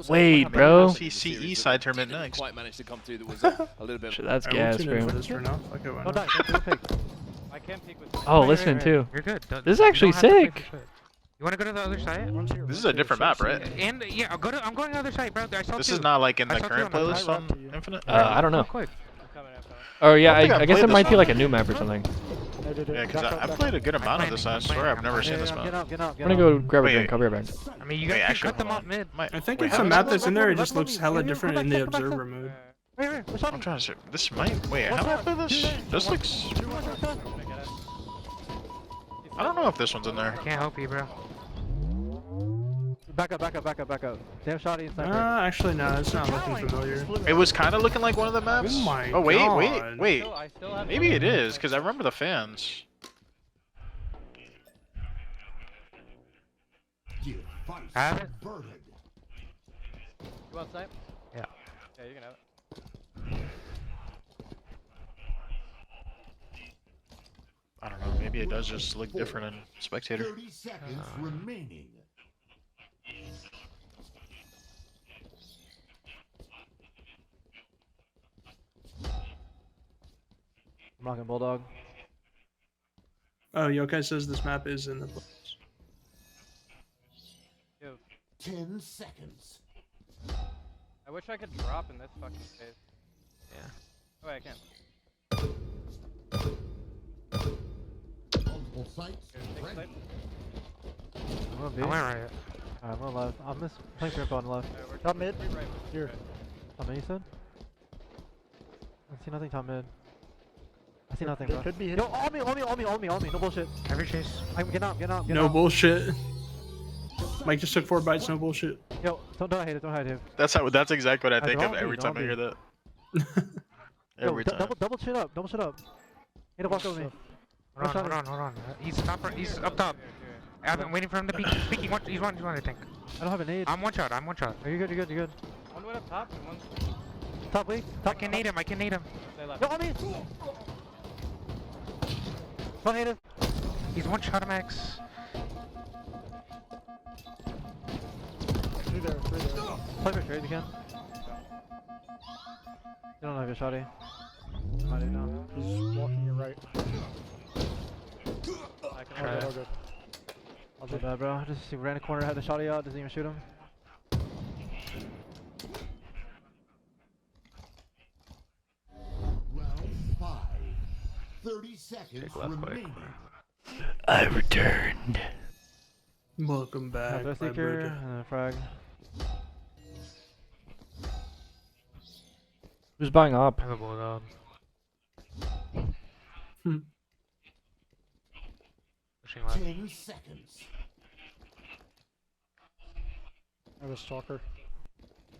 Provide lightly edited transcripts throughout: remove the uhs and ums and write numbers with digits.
Wait, bro. CCE side tournament next. Quite managed to come through. That was a little bit. Shit, that's I gas, tune in bro. for this for now. Okay, why Don't not? die. Don't pick. I can't peek with. Oh, listening too. You're good. This is actually sick. You want to go to the other side? This is a different map, right? And yeah, I'm going to the other side, bro. I saw This two. is not like in I the saw two current on the playlist side. on Infinite? I don't know. Oh, quick. I'm coming after. Oh yeah, I don't think I I've guess played it this might be one. like a new map or something. Yeah, because I've played a good amount of this. I swear I've never seen this Get map. up, get up, I'm get gonna up. go grab a Wait, drink. I'll be right back. I mean, you Wait, guys can actually, cut them hold off on. mid. I think Wait, it's how a does map this that's in work? there. It Let just me- looks hella let me- different come in back, the come back, observer come mode. Wait, what's I'm trying to. This might. Wait, how do I play this? This looks. I don't know if this one's in there. I can't help you, bro. Back up, back up, back up, back up. Damn shotty inside. Actually, no, it's not looking familiar. It was kind of looking like one of the maps. Oh my Oh wait, God. wait. I still have Maybe it is because I remember the fans. I have it. You want snipe? Yeah. Yeah, you can have it. I don't know. Maybe it does just look different in spectator. 30 seconds remaining. I'm rocking bulldog. Oh, Yokai says this map is in the. Yo, 10 seconds. I wish I could drop in this fucking space. Yeah. Oh, wait, I can't. Multiple sites Here, take ready. snipe. I went right. Alright, I'm on left. I'm this playing for on left. Top mid. Right, here. Top mid, you said? I see nothing top mid. I see nothing, bro. Could be Yo, on me, on me, on me, on me, on me. No bullshit. Every chase. I'm get out, get out, get No out. bullshit. Mike just took 4 bites. No bullshit. Yo, don't hide it, don't hide it. That's how. That's exactly what I think of don't be, every time I don't hear be. that. Every Yo, time. double shit up, double shit up. Hit a walk over me. Hold on. He's top. He's up top. I've been waiting for him to peek. He's peeking. He's one, I think. I don't have a nade. I'm one shot. Are you good, you're good, you're good. One went up top and one... Top weak. I can nade him. Yo, on me! Don't hit him. He's one shot, Max. Through there. Play for trade if you can. You don't have your shotty. I do now. He's walking your right. I can Try hold it. it. I'll do that, bro. Just he ran a corner, had the shotty out, doesn't even shoot him. Round 5. 30 seconds Take left quick. remaining. I returned. Welcome back. Have my seeker bird. and then frag. Who's buying up? I have a bulldog. Pushing left. 10 seconds. I have a stalker.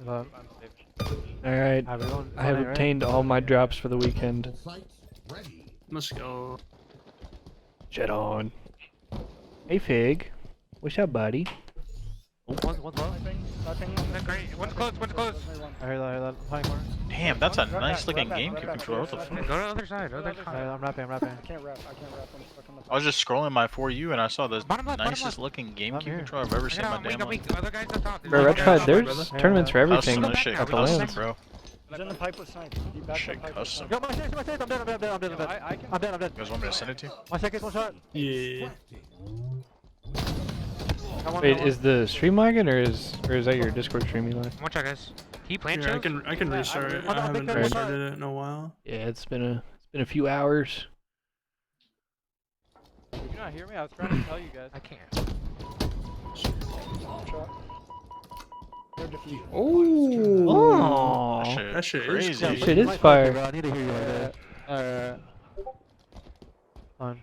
I'm safe. Alright. Alright, we're going. I have right? obtained all my drops for the weekend. Multiple sites ready. Let's go. Jet on. Hey Fig. What's up, buddy? One's low. That's great. One's close. I heard that. High corner. Damn, that's a nice looking GameCube controller. What the Go fuck? to the other side. Alright, I'm rapping. I can't wrap. I'm stuck on the I was just scrolling my For You and I saw the Bottom left. nicest looking GameCube here. controller I've ever seen in my I'm damn life. weak. The other guy's up top. Bro, Red Tribe, there's tournaments for Custom everything this shit at the custom, lands. bro. He's in the pipe with snipe. He backed Shit up pipe with custom. snipe. Yo, my six, I'm dead. You guys want me to send it to you? My second one shot. Yeah. Wait, is the stream lagging or is that your Discord stream you lag? One shot, guys. He playing Here, shows? I can restart it. I haven't restarted it in a while. Yeah, it's been a few hours. Did you not hear me? I was trying to tell you guys. I can't. Shot. They're defeated. Oh, That shit is crazy. that shit is fire. Bro, I need to hear you like that. Fine.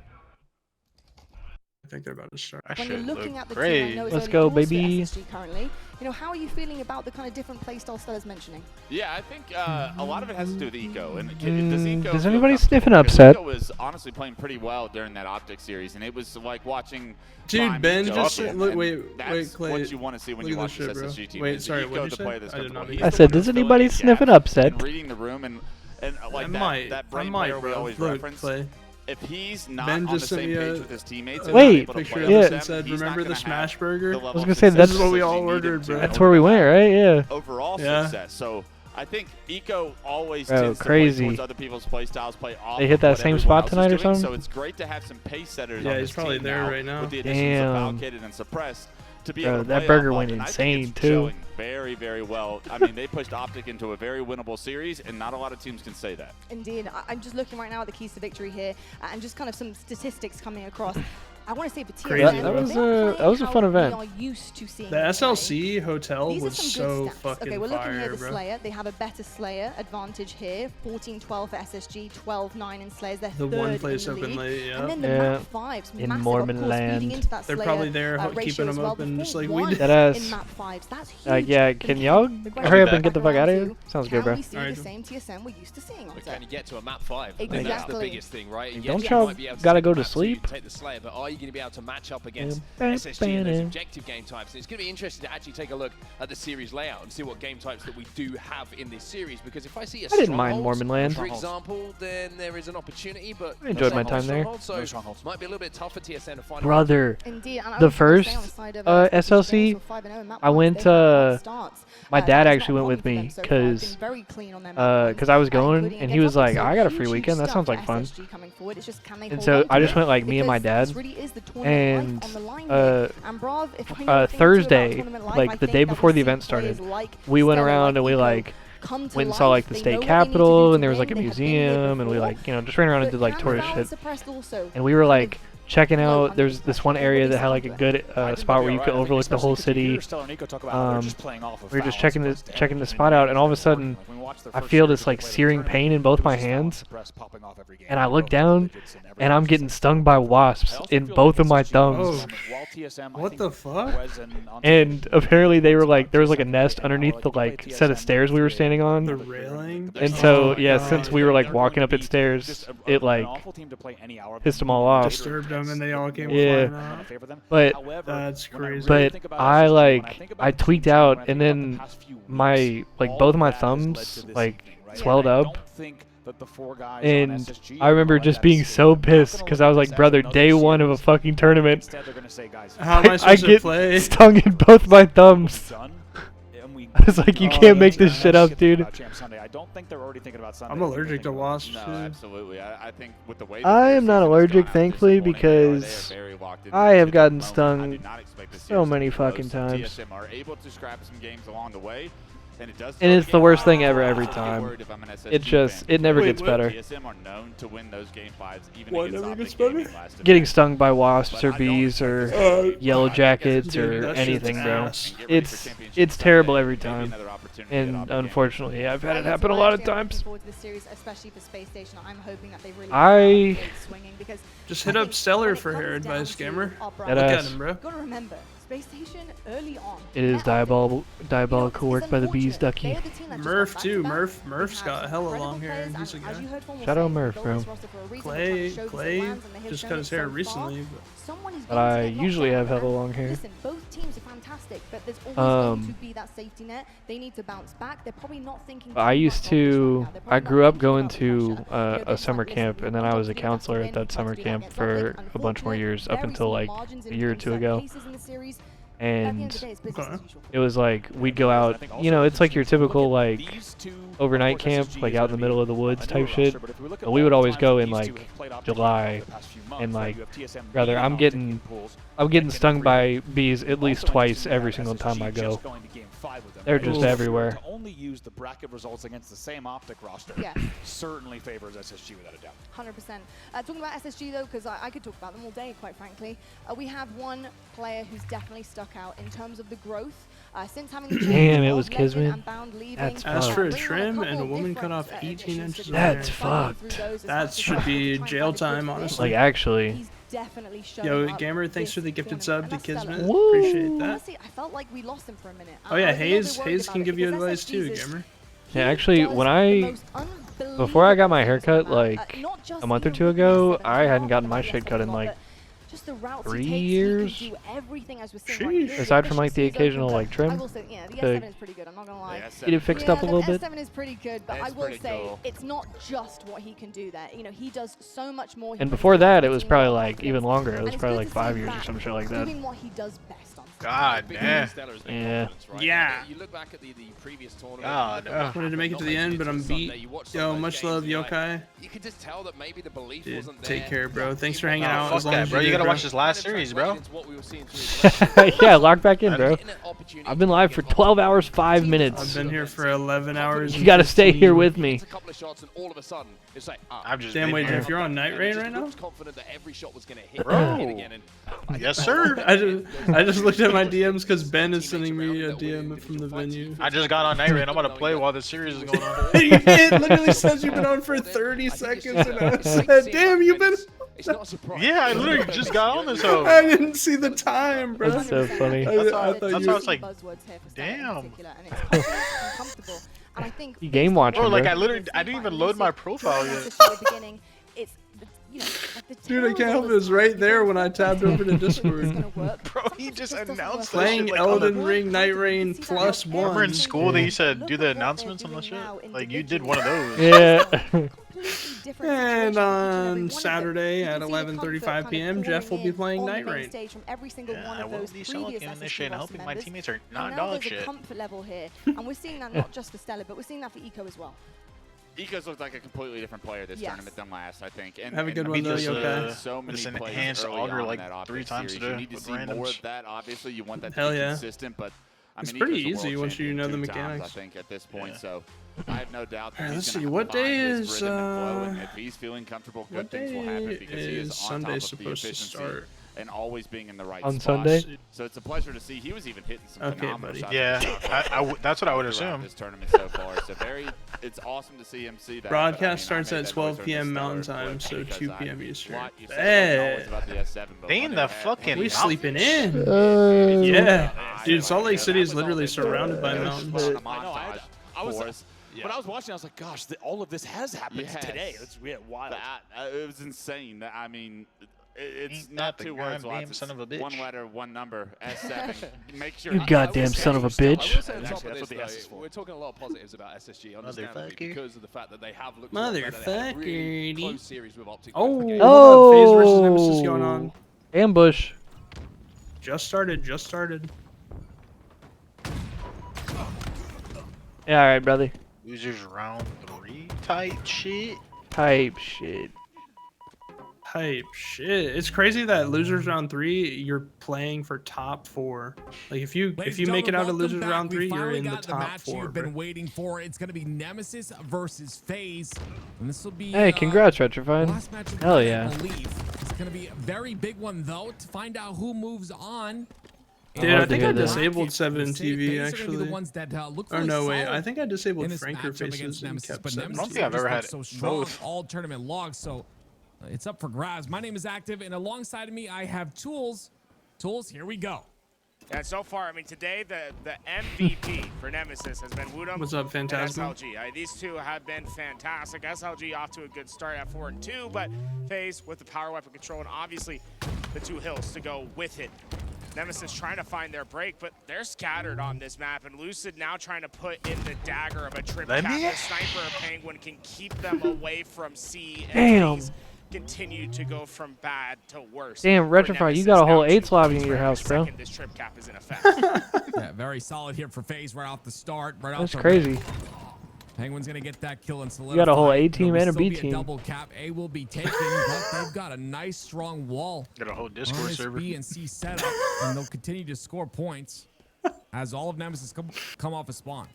I think they're about to start. That When you're shit looking look at the team, I great. know it's Let's early go, doors for baby. SSG currently. You know, how are you feeling about the kind of different playstyle Stella's mentioning? Yeah, I think a lot of it has to do with Eco. And does Eco Does feel anybody comfortable? sniffing Because upset? Eco was honestly playing pretty well during that Optic series, and it was like watching. Dude, Prime Ben Eco just again, look. and Wait, that's Clay. what you want to see when look you at watch this this shit, bro. SSG team. Wait, is sorry, Eco what'd you to say? play this I did not comfortable. hear He's I the said, one does who's anybody filling in sniffing gaps upset? and reading the room and like I might. that I brain might, player we bro. always Look, reference. Clay. if he's not Ben on the just sent same me page a- with his teammates, Wait, picture of this and said, he's not "Remember the gonna Smash have Burger?" the I was level gonna of say, success that's what we that all you need him ordered, to bro. have That's where we went, right? Yeah. overall Yeah. success. So I think Eco always Bro, tends to crazy. play towards other people's play styles, play off They hit of that what same everyone spot else is tonight or doing. something? So it's great to have some pace setters Yeah, on he's this probably team there now right now. with the additions of Damn. Valkid and Suppressed to be Bro, able to that play burger off went of, and I insane, think it's too. showing very, very well. I mean, they pushed Optic into a very winnable series, and not a lot of teams can say that. Indeed. I'm just looking right now at the keys to victory here, and just kind of some statistics coming across. I want to say for TSM, Crazy, That was they are that was a playing fun how event. We are used to seeing The them play. SLC hotel These are was some so good stats. fucking Okay, we're looking here fire, at the bro. Slayer. They have a better Slayer advantage here. 14-12 for SSG, 12-9 in Slayers. They're The third one in place the open league. late, yeah. And then the Yeah. map 5s, In massive, Mormon of course, feeding land. into that They're Slayer, probably there ratio keeping as them well. open just like Before we one did. Deadass. in map 5s. That's huge. Yeah, can y'all The hurry up question and get the fuck back out of around here? to, Sounds good, can bro. we see Alright. the same TSM we're used to seeing on But set? can you get to a map 5? I think that's the Exactly. biggest thing, right? Don't Yes, you y'all might be able to gotta take go the to map 2, sleep? take the Slayer, but are you going to be able to match up against Bam, SSG in those bam. objective game types? And it's going to be interesting to actually take a look at the series layout and see what game types that we do have in this series. Because if I see a I didn't mind Strongholds, Mormon land. for example, then there is an opportunity. But I enjoyed my time there. So might be a little bit tough for TSN to find. Brother, Indeed, and I the was gonna say first on the side of, SLC, Games, 5-0 in map I 5s, went, they have hot starts. my That dad is actually not went common with for me them so far. They've 'cause, been very clean on their map 5s, I was going including and he was against Optic. like, So I got a huge, free huge weekend. That stuff sounds like for fun. SSG coming forward. It's just, can they And hold so on I to just it? went like me and my Because dad. this really is the tournament life And on the line here. And Brav, if I know a thing or two about Thursday, tournament life, like I the think day that before we the see event players started, like we went Stella, around and we Eco like come to went and saw like life. the They state know what they need to do capitol, to and there was like a win. They have been here museum, and we before. like just ran around and But did like can tourist Valve shit. Suppressed also And we were kind like of checking low out. There's this one area that had like a good spot where you could overlook the whole city. We were just checking the spot out, and all of a sudden, I feel this like searing pain in both my hands, and I look down, and I'm getting stung by wasps in both of my thumbs. What the fuck? And apparently they were like, there was like a nest underneath the like set of stairs we were standing The on. railing? And so Oh, yeah, God. since we were like walking up its stairs, it like pissed them all off. Disturbed them and they all came Yeah. flying out. But That's crazy. but I tweaked out, and then my like both of my thumbs like swelled up, and I remember just being so pissed because I was like, brother, day one of a fucking tournament, How am I I supposed to get play? stung in both my thumbs. I was like, you can't make this shit up, dude. I'm allergic to wasps. No, too. absolutely. I think with the way I that am their not season has allergic, gone out this thankfully, morning, because they are very locked in I have at gotten the moment. I stung did not expect this so series to many be close. fucking times. TSM are able to scrap some games along the way, and it does. And slow it's the game worst down. thing ever I every get time. worried if I'm an SSG It just, fan. it never Wait, gets what? better. TSM are known to win those game 5s, even What against never Optic gets better? Gaming last Getting event. stung by wasps But or I don't bees think or this is- yellow jackets Dude, or that shit's anything, bro. ass. And get ready for It's Championship terrible Sunday. every Maybe time. another opportunity at And Optic Gaming. unfortunately, I've had it Yeah, happen a so lot of actually, I'm looking times. forward to this series, especially for Space Station. I'm hoping that they really I- get swinging because Just I hit up think Stellar when it for hair comes down advice, to gamer. our That brand, Look at ass. him, bro. you've got to remember, Space Station early on. It is met diabolical work by the bees, Ducky. They're the team that just Murph got too. back-to-back. Murph's They have got hella incredible long hair. players, He's a and as guy. you heard from Shout out Will say, Murph, they built bro. this roster for a reason. They're trying to show Clay us it lands, and they have just shown cut it his hair so far. recently. But Someone is But going to I get knocked usually down, have hella and long hair. Listen, both teams are fantastic, but there's always going to Um, be that safety net. They need to bounce back. They're probably not thinking. I too used much of this right to, now. They're I probably grew not up thinking going about the to pressure. You know, they're a just summer like, camp, listen, and then we've I got was to a do that to counselor win. at that We've got summer to do that camp against for Optic. a bunch more years, up Unfortunately, until very like small margins a in year or two set ago. pieces in the series. At the end of the And day, it's business as usual. it was like we'd go out, you know, it's like your typical like overnight camp, like out in the middle of the woods type shit. But we would always go in like July, and like, brother, I'm getting stung by bees at least twice every single time I go. They're just everywhere. To only use the bracket results against the same Optic roster Yeah. certainly favors SSG without a doubt. 100%. Talking about SSG though, because I could talk about them all day, quite frankly. We have one player who's definitely stuck out in terms of the growth. Since having the Damn, it of was Legend Kismet. and Bound leaving, That's asked for a fucked. trim bringing and a couple woman different, cut off 18 additions inches to of the hair. That's team, fighting fucked. through those as That much as should possible be to try and jail find a good time, fit. honestly. Like actually, He's definitely showing Yo, up gamer, thanks this for the gifted tournament, sub to and that's Kismet. stellar. Woo! Appreciate that. Honestly, I felt like we lost him for a minute. Oh yeah, I was a little bit Hayes worried can about give it you because advice too, SSG's gamer. yeah, actually, when I before I got my haircut like a month or two ago, I hadn't gotten my shit cut in like just the routes 3 he takes, years? he can do everything as we're seeing right here. Aside from like the efficiency is occasional open, like but trim. I will say, yeah, the to S7 is pretty good. I'm not gonna lie. get it fixed yeah, up a little bit. The S7 is pretty good, but I It's will pretty say cool. it's not just what he can do there. You know, he does so much more. He And brings before that, it was team probably more like even confidence, longer. It and was it's probably good like to 5 see years or that some shit like that. doing what he does best on stage. God damn. Yeah. Yeah. You look back at the previous tournament. God, you look back Wanted to at make it to the not end, making but I'm to Sunday, beat. you watch some Yo, of those much games love, and you're like, Yokai. you can just tell that maybe the belief Dude, wasn't there. take care, bro. Thanks for You hanging want- out. Fuck As long that, as bro. you You did, gotta bro. watch this last series, bro. Into what we were seeing through his lessons. Yeah, log back in, And bro. getting an opportunity I've been to live get for an 12 hours, 5 I've minutes. been here for 11 hours. You and gotta stay 15. here with me. It's a couple of shots and all of a sudden it's like, I've just Damn, been wait, here. if you're on Night and Rain just right now? looked confident that every shot was going to hit Bro. again. And Yes, sir. I just looked at my DMs because Ben is sending me a DM from the venue. I just got on Night Rain. I'm gonna play while the series is going on. It literally says you've been on for 30 seconds, and I said, "Damn, you've been." It's not a surprise. Yeah, I literally just got on this hoe. I didn't see the time, bro. That's so funny. I That's thought why you- I was like, buzzwords here for damn. Stella in particular, and it's confident and comfortable. And I think You game watching, Bro, like bro. I didn't even load my profile yet. beginning, it's you know, like the Dude, I can't terrible help it. It was right there when I tabbed over to it's Discord. gonna work. Bro, he just announced that Playing shit like on Elden the... Ring Night Rain plus Remember in one. school that you said do the announcements on the shit? Like you did one of those. Yeah. And on Saturday at 11:35 p.m., Jeff will be playing Night Rain. Yeah, I will be celebrating this shit and hoping my teammates are not now dog there's shit. a comfort level here, and we're seeing that not just for Stella, but we're seeing that for Eco as well. Eco's looked like a completely different player this Yes. tournament than last, I think. And, Have a good and one, though, because Yokai. so many This plays enhanced early auger, on in like, that 3 Optic times series. a You day need to with see more randoms. of that. Obviously, you want that to Hell be yeah. consistent, but I It's mean, pretty Eco's a easy world once you champion know the 2 times, mechanics. I think at this point, Yeah. so I have no doubt that Alright, he's let's gonna see, what find day his is, rhythm and flow, and if he's feeling comfortable, good What things will happen day because he is is on Sunday top of the supposed to efficiency start? and always being in the right On spot. Sunday? So it's a pleasure to see. He was even hitting some Okay, phenomenal buddy. shots. Yeah, that's what I would throughout assume. this tournament so far. So it's awesome to see him see that. Broadcast but, I starts made at that 12 noise p.m. during the Mountain stellar Time, clip so because 2 I- p.m. Eastern. what you said wasn't always Hey, about the S7, but They in when the they had fucking we heavy sleeping in. Uh, Yeah, I dude, know, Salt Lake yeah, City that is was literally all surrounded by they did. mountains. It was a I know, montage I was, for us. when I was watching, I was like, gosh, all of this has happened Yes. today. It's wild. It was insane. I mean, it's Ain't not that the 2 words. goddamn Lots. son of a bitch. 1 letter, 1 number. S7. Make sure. You goddamn son of a bitch. I will say on Actually, top that's of what the S this, is though, for. we're talking a lot of positives about SSG, understandably, Motherfucker. because of the fact that they have looked a lot better. They had a really Motherfucker. close series with Optic. Oh, Game. hold up. FaZe versus Nemesis going on. Ambush. Just started. Yeah, alright, brother. Losers round 3 type shit. Type shit. Hype shit. It's crazy that losers round 3, you're playing for top 4. Like if you make it out of losers round 3, you're in the top 4. You've been waiting for. It's going to be Nemesis versus FaZe, and this will be. Hey, congrats, Retrofine. Last match of the Hell night, yeah. I believe. It's going to be a very big one though to find out who moves on. Dude, love I to think hear I that. disabled 7 TV FaZe are gonna be actually. the ones that look Or really no, wait. solid I think I disabled in this Franker matchup against faces and Nemesis, kept but 7 Nemesis I don't think I've ever just had looks so strong both. all tournament logs, so it's up for grabs. My name is Active, and alongside of me, I have Tools. Tools, here we go. And so far, I mean, today the MVP for Nemesis has been Woodham What's up, and Phantasm? SLG. These two have been fantastic. SLG off to a good start at 4-2, but FaZe with the power weapon control and obviously the 2 hills to go with it. Nemesis trying to find their break, but they're scattered on this map, and Lucid now trying to put in the dagger of a trip cap. The sniper of Penguin can keep them away from C, and Damn. FaZe continue to go from bad to worse. Damn, for Retrofine, you Nemesis. got a whole Now 8 2 lobby points in your for house, every bro. second this trip cap is in effect. Yeah, very solid here for FaZe right off the start. Right That's off the crazy. rip. Penguin's gonna get that kill and solidify. You got a whole A It'll team and a still B be team. Double cap. A will be taken, but they've got a nice strong wall. Got a whole on Discord this server. B and C setup, and they'll continue to score points as all of Nemesis come off a spawn.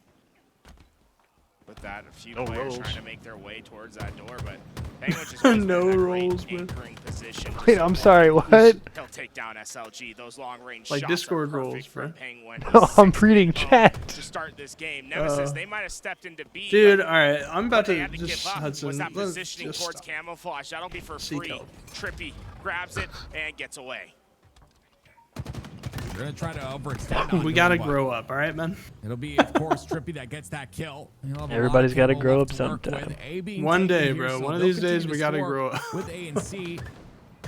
With that, a few No players rolls. trying to make their way towards that door, but Penguin just always No been in that rolls, great man. anchoring position. Wait, I'm sorry, what? He'll take down SLG. Those long-range Like shots Discord are rolls, perfect bro. for Penguin. I'm reading chat. To start this game, Nemesis, they might have stepped into B. Dude, but alright, I'm about what they to had just give up Hudson. was that Let's positioning just towards stop. camouflage. That'll be for Seek free. help. Trippy grabs it and gets away. They're gonna try to overextend. onto We gotta him, but grow up, alright, man? It'll be, of course, Trippy that gets that kill. He'll have a lot Everybody's of gotta camo grow left up to work sometime. with. A being One taken day, here, bro. so One of they'll these days, continue we to gotta score grow up. with A and C.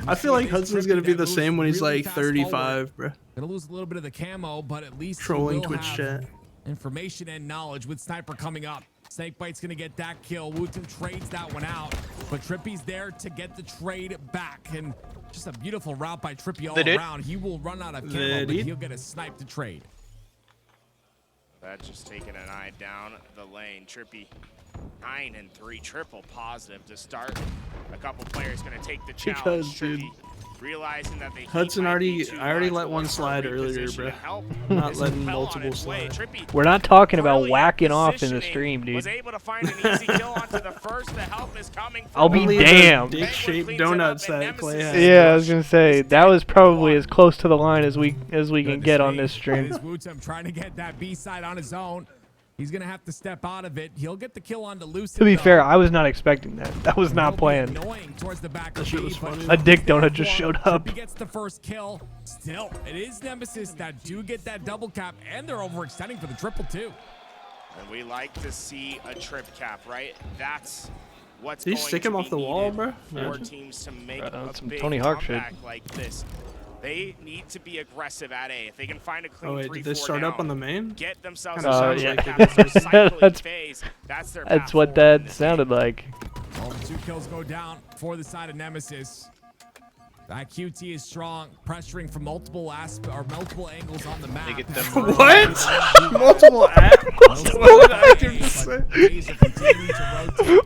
I feel like Hudson's gonna be the same when he's like 35, bro. Gonna lose a little bit of the camo, but at least Trolling he will Twitch have chat. information and knowledge with Sniper coming up. Snakebite's gonna get that kill. Wooten trades that one out, but Trippy's there to get the trade back, and just a beautiful route by Trippy all around. He will run out of camo, but he'll get a snipe to trade. That's just taking an eye down the lane. Trippy 9 and 3, triple positive to start. A couple players gonna take the challenge. Because, Trippy, dude, realizing that they Hudson I already let one slide earlier, bro. I'm not letting multiple slide. We're not talking about whacking off in the stream, dude. Was able to find an easy kill onto the first. The help is coming. I'll be damned. Dick-shaped donuts that play has. Yeah, I was gonna say that was probably as close to the line as we can get on this stream. Wooten trying to get that B side on his own. He's gonna have to step out of it. He'll get the kill on Lucid. To be fair, I was not expecting that. That was not planned. That shit was funny. A dick donut just showed up. He gets the first kill. Still, it is Nemesis that do get that double cap, and they're overextending for the triple too. And we like to see a trip cap, right? That's what's Did he going stick to him be off the wall, needed bro? for teams to make That's a some big Tony Hawk shit. comeback like this. They need to be aggressive at A. If they can find a clean Oh wait, 3-4 did they start down, up on the main? get themselves Kinda a sounds like it. That's phase. That's their that's path what forward that in this sounded like. All the 2 kills go down for the side of Nemesis. That QT is strong, pressuring from multiple angles on the map. What? Multiple angles? What did I just say?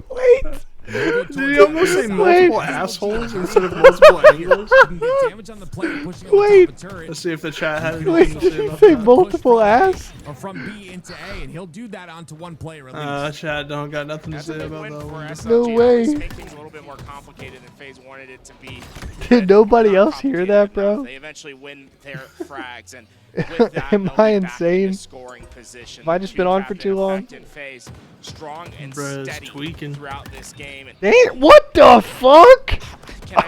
Wait. Did he almost say multiple assholes instead of multiple angles? Wait. Let's see if the chat has Wait, anything to did say he about say that. multiple ass? Or from B into A, and he'll do that onto one player at least. Chat don't got nothing to That's a say big about win that for one. SLG. No way. Make things a little bit more complicated than FaZe wanted it to be. Did nobody else hear that, bro? They eventually win their frags, and with that, Am they'll I be back in insane? the scoring position. Have I just been on for too long? FaZe, strong and Bruh, it's steady tweaking. throughout this game. And Dang, what the fuck?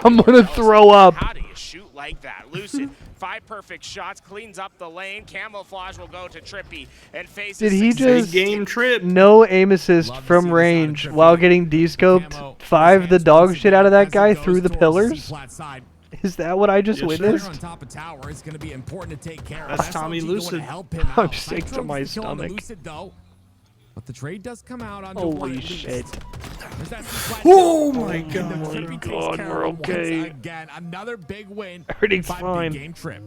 I'm gonna throw up. how do you shoot like that? Lucid, 5 perfect shots, cleans up the lane. Camouflage will go to Trippy, and FaZe. Did he just game trip? no aim assist from range while getting descoped? 5 the dog shit out of that guy through the pillars? Is that what I just Yes, sir. witnessed? On top of tower, it's going to be important to take care That's of. Tommy SLG going Lucid. to help him I'm out. sick to Nitro my gets the kill on the stomach. Lucid, though. But the trade does come out on Holy shit. Oh my god. Oh my god, we're okay. Again, another big win. Everything's 5 fine. big game trip.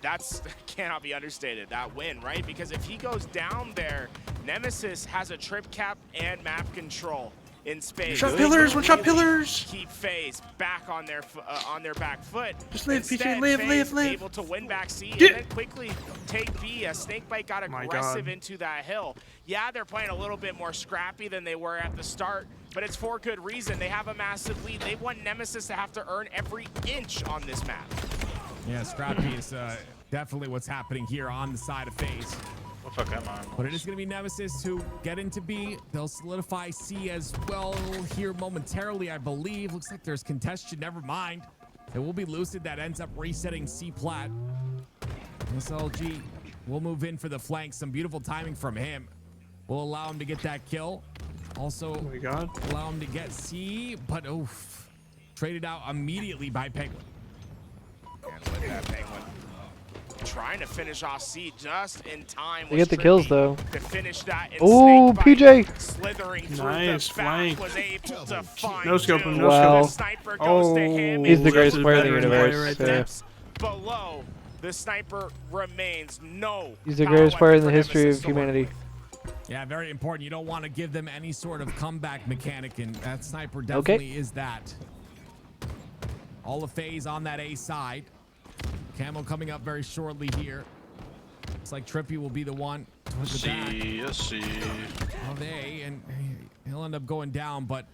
That's cannot be understated, that win, right? Because if he goes down there, Nemesis has a trip cap and map control in space. One shot pillars, one shot pillars. Keep FaZe back on their back foot. Just live, Instead, PJ, live, FaZe live. able to win back C Get- and then quickly take B. A Snakebite got My aggressive God. into that hill. Yeah, they're playing a little bit more scrappy than they were at the start, but it's for good reason. They have a massive lead. They want Nemesis to have to earn every inch on this map. Yeah, scrappy is definitely what's happening here on the side of FaZe. What the fuck am I? But it is going to be Nemesis who get into B. They'll solidify C as well here momentarily, I believe. Looks like there's contention. Never mind. It will be Lucid that ends up resetting C plat. SLG will move in for the flank. Some beautiful timing from him. Will allow him to get that kill. Also, Oh my god. allow him to get C, but oof. Traded out immediately by Penguin. And with that Penguin trying to finish off C just in time. They get the kills, though. To finish that. And Ooh, Snakebite PJ. slithering through Nice the flank. back was able to find No scope him, two. no Wow. The sniper goes to him. He's the and greatest just player in the veteran universe. player right yeah. there. steps below. The sniper remains. No. He's the power greatest player in the weapon for history Nemesis of to work humanity. Yeah, very important. You don't want to give them any sort of comeback mechanic, and that sniper definitely is that. All of FaZe on that A side. Camo coming up very shortly here. Looks like Trippy will be the one towards the back Let's see. of A, and he'll end up going down, but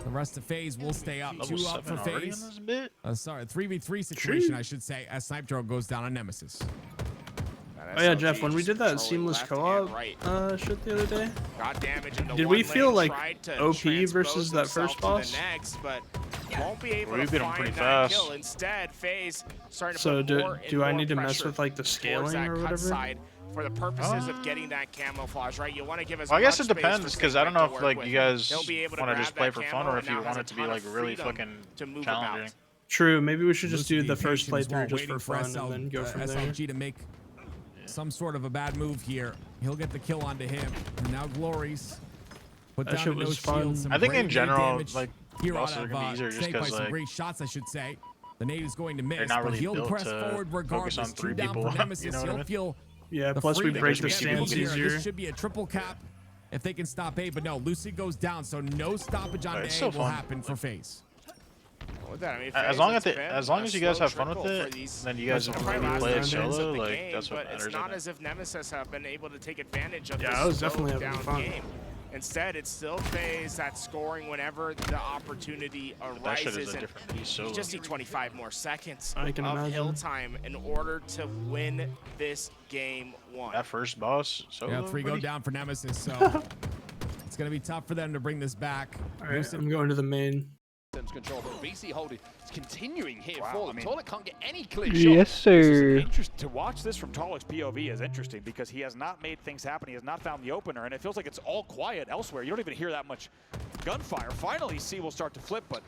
the rest of FaZe will stay up. Level 2 up for 7 already in FaZe. this bit? Sorry, 3v3 situation, I should say, as Snipe Drone goes down on Nemesis. Oh yeah, Jeff, when we did that seamless co-op shit the other day, got damage into did one we feel lane, like tried to OP transpose versus that himself first to the boss? next, but won't be able We to beat him find pretty that fast. kill. Instead, FaZe starting to So put more and do I more need to mess pressure with like the towards scaling that or cut whatever? side. for the purposes of getting that camouflage, right? You want to give us. Well, I guess it much space for depends because I don't Sigma know to if work like with. you guys He'll be able to want to grab just play that for camo fun, or and if you now want has it to be a ton like of really freedom fucking to move challenging. about. True. Maybe we should just do Lucy the first being patient as playthrough just waiting for fun and then go from there. SLG to make some sort of a bad move here. He'll get the kill onto him. And now Glories put That down shit a no was fun. shield. Some I think great in nade general, damage like, here bosses out are of gonna be easier just Snake by 'cause, some like, great shots, I should say. The nade is going to miss, not but really he'll built press to forward focus regardless. on 3 Two down people, for Nemesis. you know what I He'll mean? feel Yeah, the plus we freedom break to the get stance people here. easier. This should be a triple cap if they can stop A, but no, Lucy goes down, so no stoppage on It's A still will fun. happen for FaZe. With that, I mean, As FaZe, long it's as been as long a as you guys slow have fun with trickle for it, these- then you guys the will probably maybe last play it 10 minutes of solo. the Like game, that's what but matters. it's I not think. as if Nemesis have been able to take advantage of Yeah, this I was definitely slowed having down fun. game. Instead, it's still FaZe that's scoring whenever the opportunity That shit is arises. a And different beast solo. you just need 25 more seconds I can of imagine. hill time in order to win this game one. That first boss solo. Yeah, 3 go buddy? down for Nemesis, so it's going to be tough for them to bring this back. All right, I'm going to the main. Control, but BC holding is continuing here Wow, for I them. mean- Toilet can't get any clear Yes, shots. sir. To watch this from Tolik's POV is interesting because he has not made things happen. He has not found the opener, and it feels like it's all quiet elsewhere. You don't even hear that much gunfire. Finally, C will start to flip, but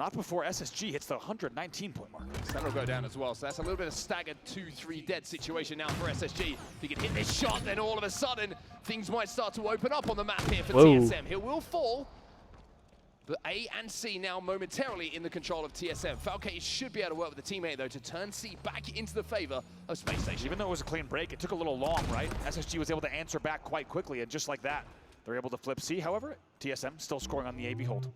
not before SSG hits the 119-point mark. Center will go down as well, so that's a little bit of staggered 2-3 dead situation now for SSG. If he can hit this shot, then all of a sudden, things might start to open up on the map here for Whoa. TSM. He will fall, but A and C now momentarily in the control of TSM. Falcate should be able to work with the teammate, though, to turn C back into the favor of Space Station. Even though it was a clean break, it took a little long, right? SSG was able to answer back quite quickly, and just like that, they're able to flip C. However, TSM still scoring on the A behold.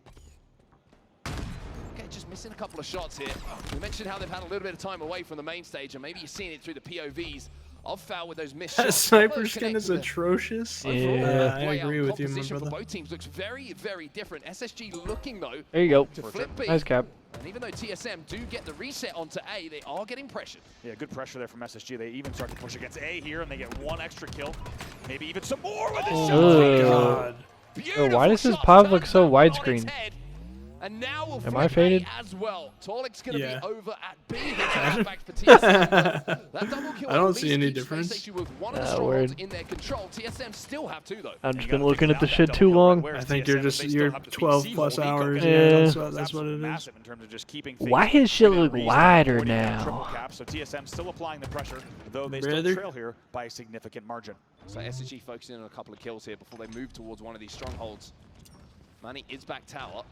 Okay, just missing a couple of shots here. We mentioned how they've had a little bit of time away from the main stage, and maybe you're seeing it through the POVs of Foul with those missed That shots. sniper skin is atrocious. Yeah. I agree with you, my Composition for brother. both teams looks very, very different. SSG looking, though, There you go. to flip B. Nice cap. And even though TSM do get the reset onto A, they are getting pressured. Yeah, good pressure there from SSG. They even start to push against A here, and they get one extra kill. Maybe even some more with this Oh, shot. God. Yo, why does this POV look so widescreen? And now we'll Am I flip A faded? as well. Tolik's going to Yeah. be over at B. Back for TSM. That double kill I don't at see least any keeps difference. Space Station with one of the Ah, strongholds word. in their control. TSM still have 2, though. I've just been looking at the shit too long. I think you're just 12 plus hours. Yeah. Yeah, that's what it is. Massive in terms of just keeping Why things his shit within look reason, wider avoiding that triple now? cap. So TSM still applying the pressure, though they Brother. still trail here by a significant margin. So SSG focusing on a couple of kills here before they move towards one of these strongholds. Manny is back tower.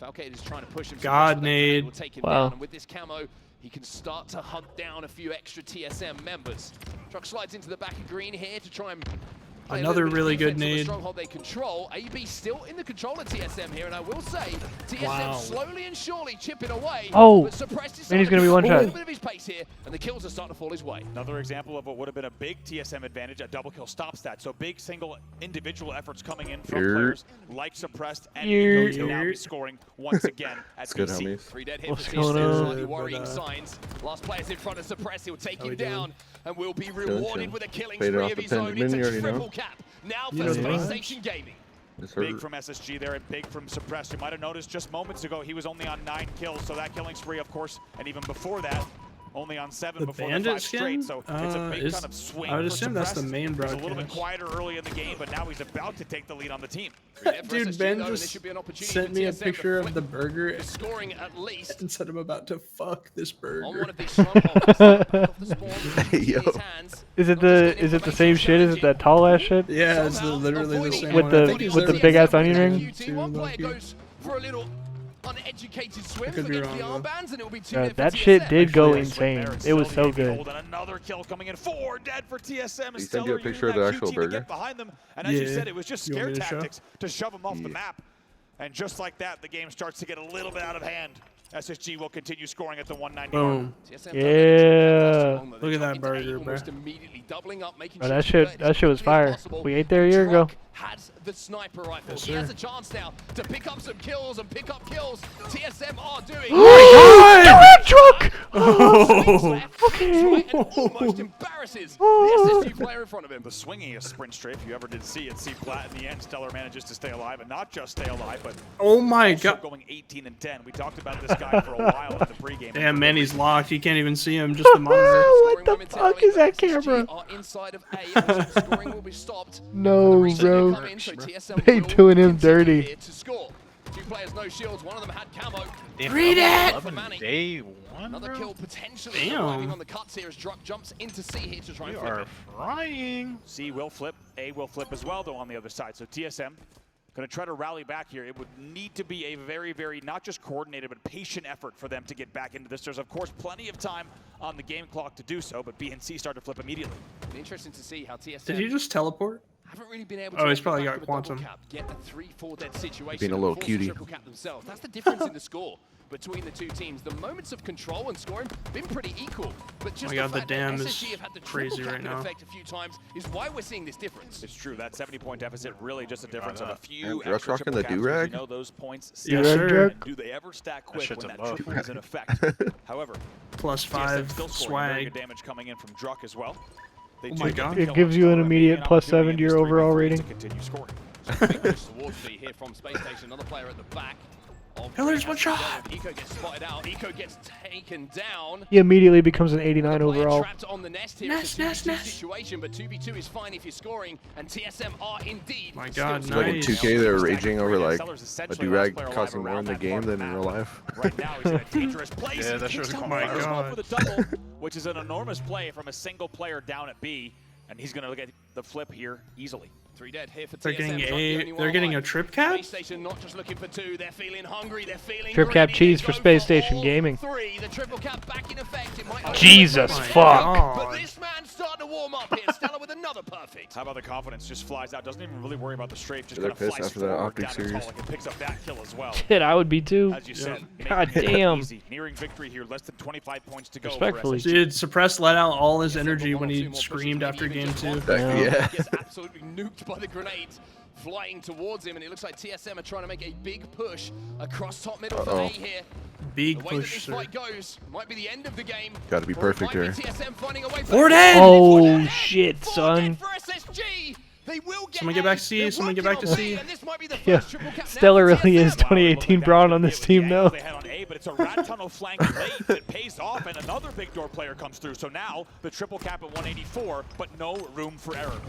Falcate is trying to push him. God, nade. Will take him Wow. down, and with this camo, he can start to hunt down a few extra TSM members. Truck slides into the back of green here to try and play a Another little bit of really good defense on the nade. stronghold they control. AB still in the control of TSM here, and I will say, TSM Wow. slowly and surely chipping away. Oh, but Suppressed is and he's starting gonna be to one lose shot. a little bit of his pace here, and the kills are starting to fall his way. Another example of what would have been a big TSM advantage, a double kill stops that. So big single individual efforts coming in from players like Suppressed and Eco to now be scoring once again at Good, BC. homies. 3 dead hit What's for going TSM, on? slightly But, worrying signs. Last player's in front of Suppress, he'll take How him we doing? down and will be Chilling, rewarded chilling. with a killing Fade spree off of the his own. Pendulum, It's you a already know. triple cap now You for know Space what? Station Gaming. Yes, Big sir. from SSG there and big from Suppressed. You might have noticed just moments ago he was only on 9 kills, so that killing spree, of course, and even before that, only on 7 The before the bandit 5 skin? straight. So it's a big is- kind of swing. I would for assume that's the Suppressed. main He was a little bit broadcast. quieter early in the game, but now he's about to take the lead on the team. Dude, Ben just sent me a picture of the burger Scoring at least and said I'm about to fuck this on one burger. of these strongholds. Back off the spawn, Yo. his hands. Is it the same shit? Is it that tall ass shit? Yeah, it's literally the same With one. the- I think he's with the there big ass for onion ring? Q2, One player low-key. goes for a little uneducated swim, could be forgets the wrong, though. armbands, and it will be 2 Bro, dead for that shit TSM. did go Actually, insane. there, and It was still so the AB good. hold, and another kill coming in. 4 dead for TSM. You Stellar send you a using picture of that the actual QT to burger? get behind them. And as you Yeah. said, it was just You want scare me to show? tactics to shove them off the map. And just like that, the game starts to get a little bit out of hand. SSG will continue scoring at the 190 mark. Boom. TSM Yeah. Look at that burger, bro. almost immediately doubling up, making Bro, sure that to convert shit as was quickly as fire. possible. We ate there a year ago. Truck has the sniper rifle. Yes, He has sir. a chance now to pick up some kills and pick up kills. TSM are doing. Oh my God! Truck! Oh. Okay. And almost embarrasses the SSG player in front of him. The swingiest sprint straight, if you ever did see it. See Plat in the end, Stellar manages to stay alive, and not just stay alive, but Oh my also God. going 18 and 10. We talked about this guy for a while in the pregame. Damn, man, he's locked. You can't even see him. Just the monitor. What the fuck is that camera? Are inside of A, and scoring will be stopped. No, bro. Come in, so TSM They will doing him continue dirty. here to score. Two players, no shields. One of them had camo. Read it! Day 1, Another bro? kill potentially Damn. arriving on the cuts here as Druck jumps into C here to try and You flip are it. frying. C will flip, A will flip as well, though, on the other side. So TSM going to try to rally back here. It would need to be a very, very, not just coordinated, but patient effort for them to get back into this. There's, of course, plenty of time on the game clock to do so, but B and C start to flip immediately. Interesting to see how TSM Did he just teleport? haven't really been able Oh, to he's probably back got to a double quantum. cap, get a 3-4 dead situation, Being a little and force cutie. triple cap themselves. That's the difference in the score between the two teams. The moments of control and scoring been pretty equal, but just Oh my God, the the fact dam that is SSG have had the crazy triple right cap in now. effect a few times is why we're seeing this difference. It's true, that 70-point deficit really just a difference of a few And extra Russ triple rocking the caps, 'cause do-rag? you know those points Yes, stack, sir. and do they ever stack quick shit's when a that move. triple is in effect? However, Plus TSM 5 still scoring very swag. good damage coming in from Druck as well. They Oh do my get the God. kill It on gives you an Stellar, immediate an plus opportunity 7 to in your this overall 3v3 rating. to continue scoring. Big push towards B here from Space Station. Another player at the back. Pillars, one shot. Eco gets spotted out. Eco gets taken down. He immediately becomes an 89 Player overall. trapped on the nest here. It's a 2v2 situation, but 2v2 is fine if you're scoring, and TSM are indeed. My God, still Like in nice. 2K, they're raging over like Stellar's a essentially do-rag last player costing alive more in around the that game part of than the in map. real life. Right now, he's in a dangerous place. Yeah, He that kicks shit's out cool. Myers Oh my off God. with a double, which is an enormous play from a single player down at B, and he's going to get the flip here easily. 3 dead here for They're TSM. getting Not the a. only one They're getting a alive. trip cap. Space Station not just looking for 2. They're feeling hungry. They're feeling Trip cap greedy. cheese They for go Space Station all Gaming. 3. The triple cap back in effect. It might Jesus Oh my fuck. God. But this man's starting to warm up here. Stella with another perfect. How about the confidence? Just flies out. Doesn't even really worry about the strafe. Just They're kind of pissed flies after that forward Optic down series. its hole and picks up that kill as well. Shit, I would be too. As you said, God making it damn. easy. Nearing victory here. Less than 25 points to go. Respectfully. For SSG. Dude, Suppress let out all his energy when he screamed after game 2. Yeah. Gets absolutely nuked by the grenades flying towards him, and it looks like TSM are trying to make a big push across top middle for A here. Big The way that push, this sir. fight goes might be the end of the game. Gotta be or it perfect might be here. TSM finding a way Four back. dead! Oh shit, son. For SSG. They will get Someone get back to C, They're someone get working back to on C. B, and this might be the Yeah, first triple cap now Stellar for really is TSM. 2018 Braun on this team now. They had on A, but it's a rat tunnel flank late that pays off, and another big door player comes through. So now the triple cap at 184, but no room for error.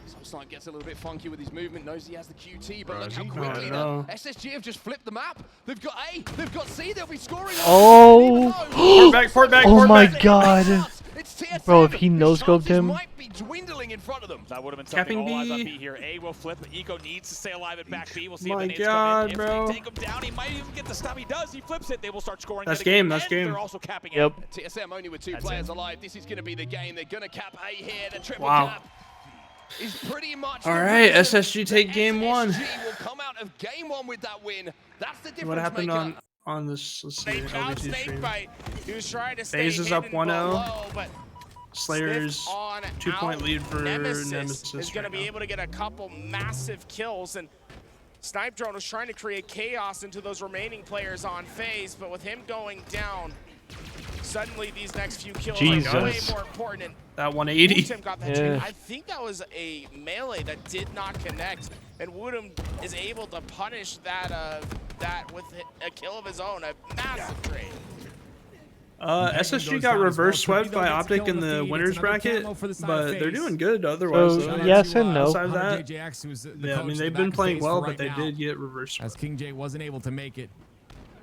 Samsung gets a little bit funky with his movement, knows he has the QT, but look how Oh, quickly no. the SSG have just flipped the map. They've got A, they've got C, they'll be scoring. Oh. Port back, port back, Oh port my back. God. It's TSM. Bro, if he His no-scoped chances him. might be dwindling in front of them. That would have been Capping something. All eyes on B. B here. A will flip. Eco needs to stay alive at back B. We'll see My if the nades God, come in. bro. If they take him down, he might even get the stop. He does. He flips it. They will start scoring. That's yet again, game, that's and game. They're also capping Yep. it. TSM only with 2 That's players it. alive. This is going to be the game. They're going to cap A here. The triple Wow. cap is pretty much All the right, reason SSG take that game 1. SSG will come out of game 1 with that win. That's the difference What happened maker. on this? Let's see. Snake out, LBT snake stream. bite. He was trying to stay FaZe is up hidden 1-0. below, but Slayer's Sniff on 2-point out. lead for Nemesis Nemesis is going right to be now. able to get a couple massive kills, and Snipe Drone was trying to create chaos into those remaining players on FaZe, but with him going down, suddenly these next few kills are way Jesus. more important. And That 180. Wootem got that Yeah. trade. I think that was a melee that did not connect, and Wootem is able to punish that with a kill of his own, a massive trade. goes SSG got down as reverse well. swept Torpedo by gets Optic killed in in the the feed. winners It's another bracket, camo for the side but they're FaZe. doing good otherwise. So, though. yes and no. Outside of Hunter that, JJX, who's the yeah, I coach mean in they've the been back of playing FaZe well, for but right they now, did get reverse as swept. King J wasn't able to make it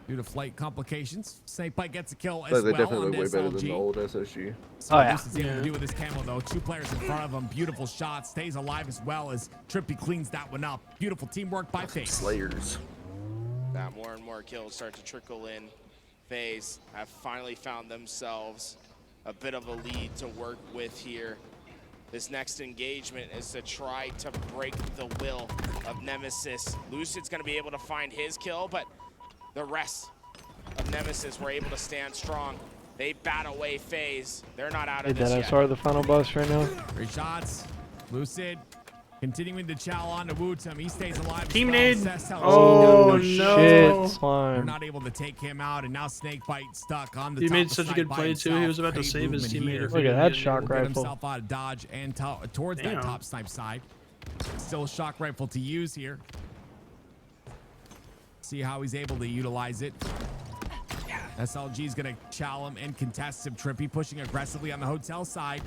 due to flight complications. Snakebite gets a kill as But they're well definitely on way better than SLG. the old SSG. So Oh, yeah. Deuce is able to do with this camo though. 2 players in front of him. Beautiful shot. Stays alive as well as Trippy cleans that one up. Beautiful teamwork by FaZe. Slayers. Now more and more kills start to trickle in. FaZe have finally found themselves a bit of a lead to work with here. This next engagement is to try to break the will of Nemesis. Lucid's gonna be able to find his kill, but the rest of Nemesis were able to stand strong. They bat away FaZe. They're not out of Did this that yet. SR the final boss right now? 3 shots. Lucid Continuing to chow on to Wootum. He stays alive. Team as nade. well. Oh, shit, no. slime. They're not able to take him out, and now Snakebite stuck on the He top made of such a side good by play, too. himself. He was about to Great save his movement teammate here. if he Look at didn't that get it. shock Get rifle. himself out of dodge and towards that Damn. top snipe side. Still a shock rifle to use here. See how he's able to utilize it. SLG is going to chow him and contest him. Trippy pushing aggressively on the hotel side.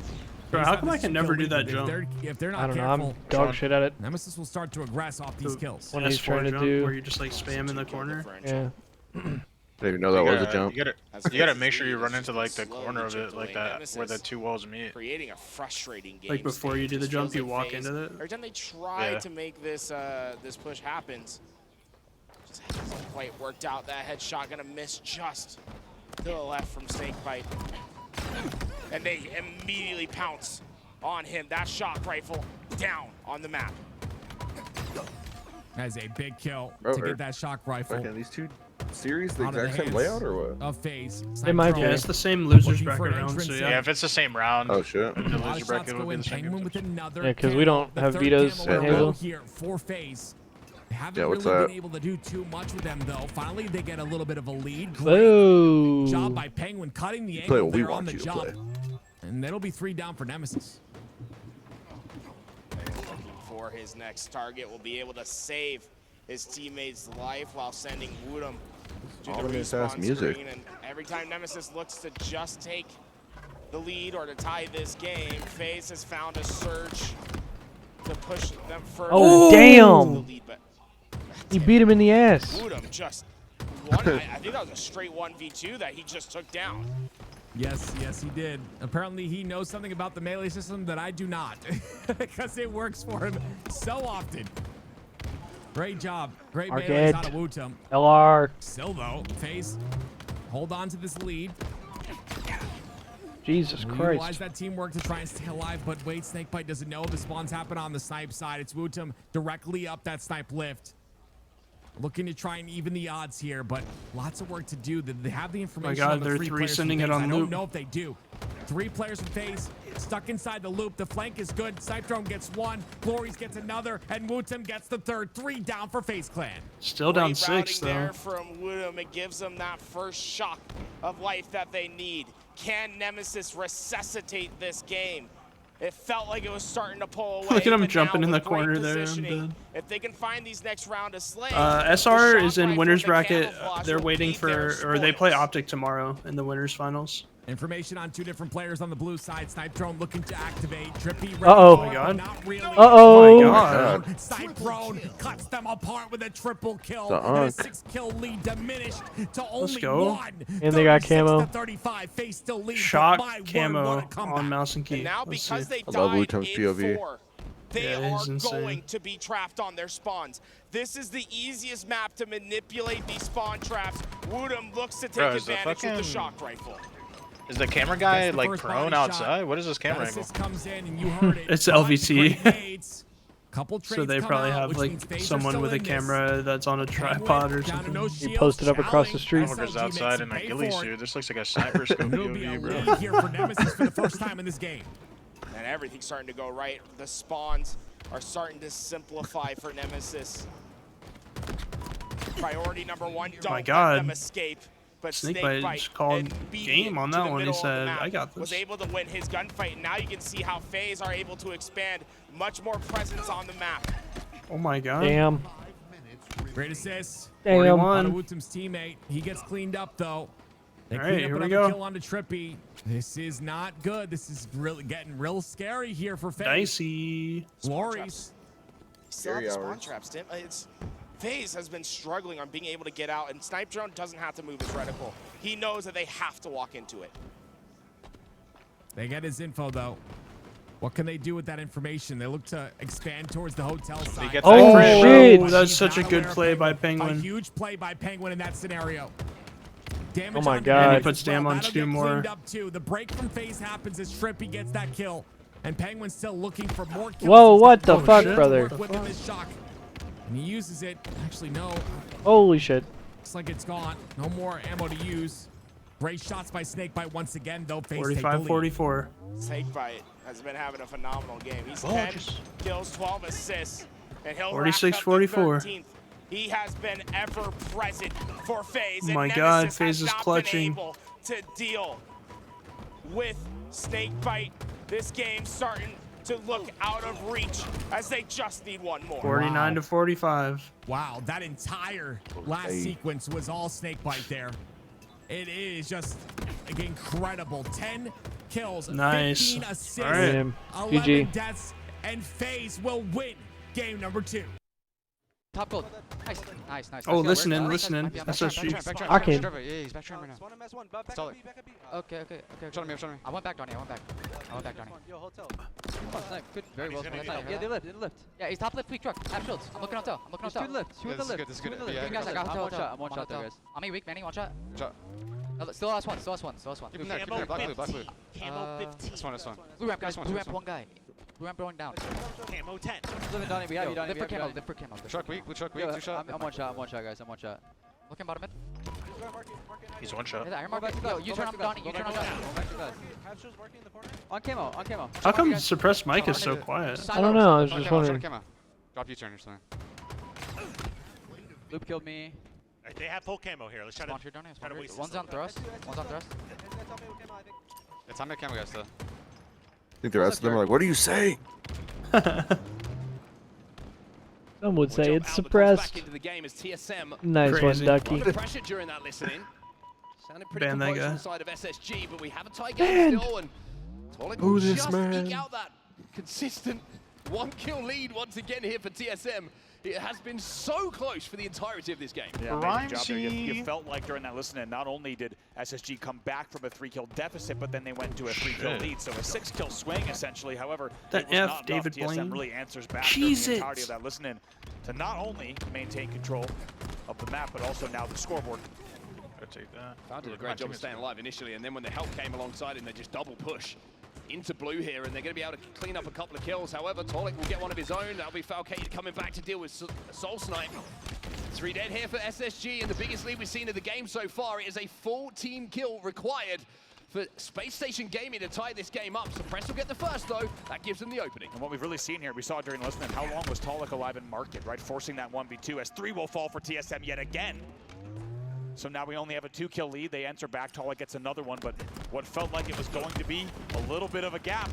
Bro, how come I can never do that jump? If they're I not don't know. careful, I'm dog shit at it. Nemesis will start to aggress off these kills. What he's S4 trying to jump do. where you just like spam in the corner. Yeah. I didn't even know that was a jump. You gotta make sure you run into like the corner of it, like that, where the two walls meet. Creating a frustrating game. Like before you do the Just jump, feels you like walk FaZe, into it. Every time they try Yeah. to make this this push happen, just hasn't quite worked out. That headshot gonna miss just to the left from Snakebite, and they immediately pounce on him. That shock rifle down on the map. As a big kill Bro, to get that shock rifle. Fucking these two series the Out of exact the same hands layout or what? Of FaZe. It might be. Yeah, it's the same losers Looking for bracket an round, so entrance yeah. Yeah, if it's the same round, Oh shit. the A lot of loser shots bracket go will be in. the same. Penguin with another Yeah, 'cause we kill. don't The have third vetoes kill in in a row Halo. here for FaZe. They haven't Yeah, really what's that? been able to do too much with them though. Finally, they get a little bit of a lead. Great Whoa. job by Penguin cutting the Play angle what we there on want the you to jump. play. And that'll be 3 down for Nemesis. Looking for his next target, will be able to save his teammate's life while sending Woodham to the Ominous respawn ass music. screen. And every time Nemesis looks to just take the lead or to tie this game, FaZe has found a surge to push them further. Oh, to damn. the lead, but He beat him in the ass. Woodham just one. I think that was a straight 1v2 that he just took down. Yes, yes, he did. Apparently, he knows something about the melee system that I do not, because it works for him so often. Great job. Great melee out of Wootum. LR. Still, though, FaZe hold on to this lead. Jesus Utilize Christ. that teamwork to try and stay alive, but wait, Snakebite doesn't know the spawns happen on the snipe side. It's Wootum directly up that snipe lift. Looking to try and even the odds here, but lots of work to do. They have the information. God, on the they're 3 three players from sending it FaZe. on I don't loop. know if they do. 3 players from FaZe stuck inside the loop. The flank is good. Snipe Drone gets 1. Glories gets another, and Wootum gets the 3rd. 3 down for FaZe Clan. Still down Great 6 routing though. there from Woodham. It gives them that first shock of life that they need. Can Nemesis resuscitate this game? It felt like it was starting to pull away. Look at him but jumping now in the with great corner there. I'm positioning, dead. if they can find these next round of slays, SR the is shot in rifle winners and the bracket. camouflage They're will waiting be their for, or they play spoils. Optic tomorrow in the winners finals. Information on 2 different players on the blue side. Snipe Drone looking to activate. Trippy. Uh-oh. ready for it, Oh my God. but not really. Uh-oh. Oh my God. Snipe Drone cuts them apart with a triple kill. The And a unk. 6-kill lead diminished to only go. 1. And they got 36 camo. to 35. FaZe still leads. Shock but my word, camo what a comeback. on mouse and key. And now Let's because see. they I love died Wootum's in POV. 4, they Yeah, are he's insane. going to be trapped on their spawns. This is the easiest map to manipulate these spawn traps. Woodham looks to take Bro, is the advantage with the fucking- shock rifle. Is the camera guy Gets the like first prone body shot. outside? What is this camera angle? Nemesis comes in and you heard it. It's Bunch of LVT. grenades. Couple So trades they come probably out, have which like means FaZe are someone still with a in this. camera that's on a tripod or Down to no something. He posted up across the street. Walker's SLG outside in makes a him pay ghillie for it. suit. This looks like a sniper scope It'll be a POV, bro. lead here for Nemesis for the first time in this game. And everything's starting to go right. The spawns are starting to simplify for Nemesis. Priority number 1, don't let God. them escape. But Snakebite Snakebite just called beat game it on to that the one. He middle of the said, map, "I got was this." able to win his gunfight. And now you can see how FaZe are able to expand much more presence on the map. Oh my God. Damn. Great assist. Damn. On to Wootum's teammate. He gets cleaned up though. They All clean right, up here we another go. kill onto Trippy. This is not good. This is really getting real scary here for FaZe. Dicey. Glories. Still have the Scary spawn hours. traps, Tim. FaZe has been struggling on being able to get out, and Snipe Drone doesn't have to move his reticle. He knows that they have to walk into it. They get his info though. What can they do with that information? They look to expand towards the hotel side. get Oh, that shit. But That's he's such a not good aware of play by A Penguin. huge play by Penguin in that scenario. Damage Oh my on God. Nemesis And he puts as well. Dam on That'll 2 get more. cleaned up too. The break from FaZe happens as Trippy gets that kill. And Penguin's still looking for more kills. Whoa, He's what got the more fuck, shit to brother? work with in this shock. And he uses it. Actually, no. Holy shit. Looks like it's gone. No more ammo to use. Great shots by Snakebite once again, though. FaZe take the lead. 45-44. Snakebite has been having a phenomenal game. He's 10 kills, 12 assists, and he'll 46-44. He has been ever present for FaZe. Oh my and God, Nemesis FaZe has is not clutching. been able to deal with Snakebite. This game starting to look out of reach as they just need one more. 49-45. Wow, that entire last sequence was all Snakebite there. It is just incredible. 10 kills, Nice. 15 assists, All right. 11 GG. deaths, and FaZe will win game number 2. Top gold. Nice, nice, nice. Oh, listening. SSG. I can. Yeah, he's back right now. Solid. Okay. Show me. I went back, Donnie. I went back, Donnie. Yo, hotel. Oh, nice. Good. Very well. Yeah, they lift. Yeah, he's top left, weak truck. Have shields. I'm looking on top. Two left. Two in the lift. This is good. You guys, I got hotel. I'm one shot there, guys. I'm a weak, Manny. One shot. Still last one. Keep him there. Black blue. Camo 15. This one. Blue ramp, guys. Blue ramp, one guy. Blue ramp going down. Camo 10. Living, Donnie. We have you, Donnie. Lift for camo. Blue truck weak. 2 shot. I'm one shot, guys. I'm one shot. Looking bottom mid. He's one shot. Yo, you turn on Donnie. You turn on Donnie. On camo. How come suppressed mic is so quiet? I don't know. I was just wondering. Drop U-turn or something. Loop killed me. They have full camo here. Let's try to waste One's on thrust. It's on the camo guys still. I think the rest of them are like, what are you saying? Some would say it's suppressed. Back into the game as TSM Nice one, Ducky. pressure during that listening. Sounded pretty Ban that composed guy. on the side of SSG, but we have a tie game still, and Tolik will just eke out that consistent 1-kill lead once again here for TSM. It has been so close for the entirety of this game. Yeah, amazing job there. You felt like during that listening, not only did SSG come back from a 3-kill deficit, but then they went to a 3-kill lead, so a 6-kill swing essentially. However, The it was F, not David enough. TSM Blaine. really answers back during the entirety of that listening to not only maintain control of the map, but also now the scoreboard. I'd take that. Found did a great job of staying alive initially, and then when the help came alongside him, they just double push into blue here, and they're going to be able to clean up a couple of kills. However, Tolik will get one of his own. That'll be Falcated coming back to deal with Soul Snipe. 3 dead here for SSG, and the biggest lead we've seen of the game so far. It is a 14 kill required for Space Station Gaming to tie this game up. Suppress will get the first, though. That gives them the opening. And what we've really seen here, we saw during listening, how long was Tolik alive in market, right? Forcing that 1v2 as 3 will fall for TSM yet again. So now we only have a 2-kill lead. They enter back. Tolik gets another one, but what felt like it was going to be a little bit of a gap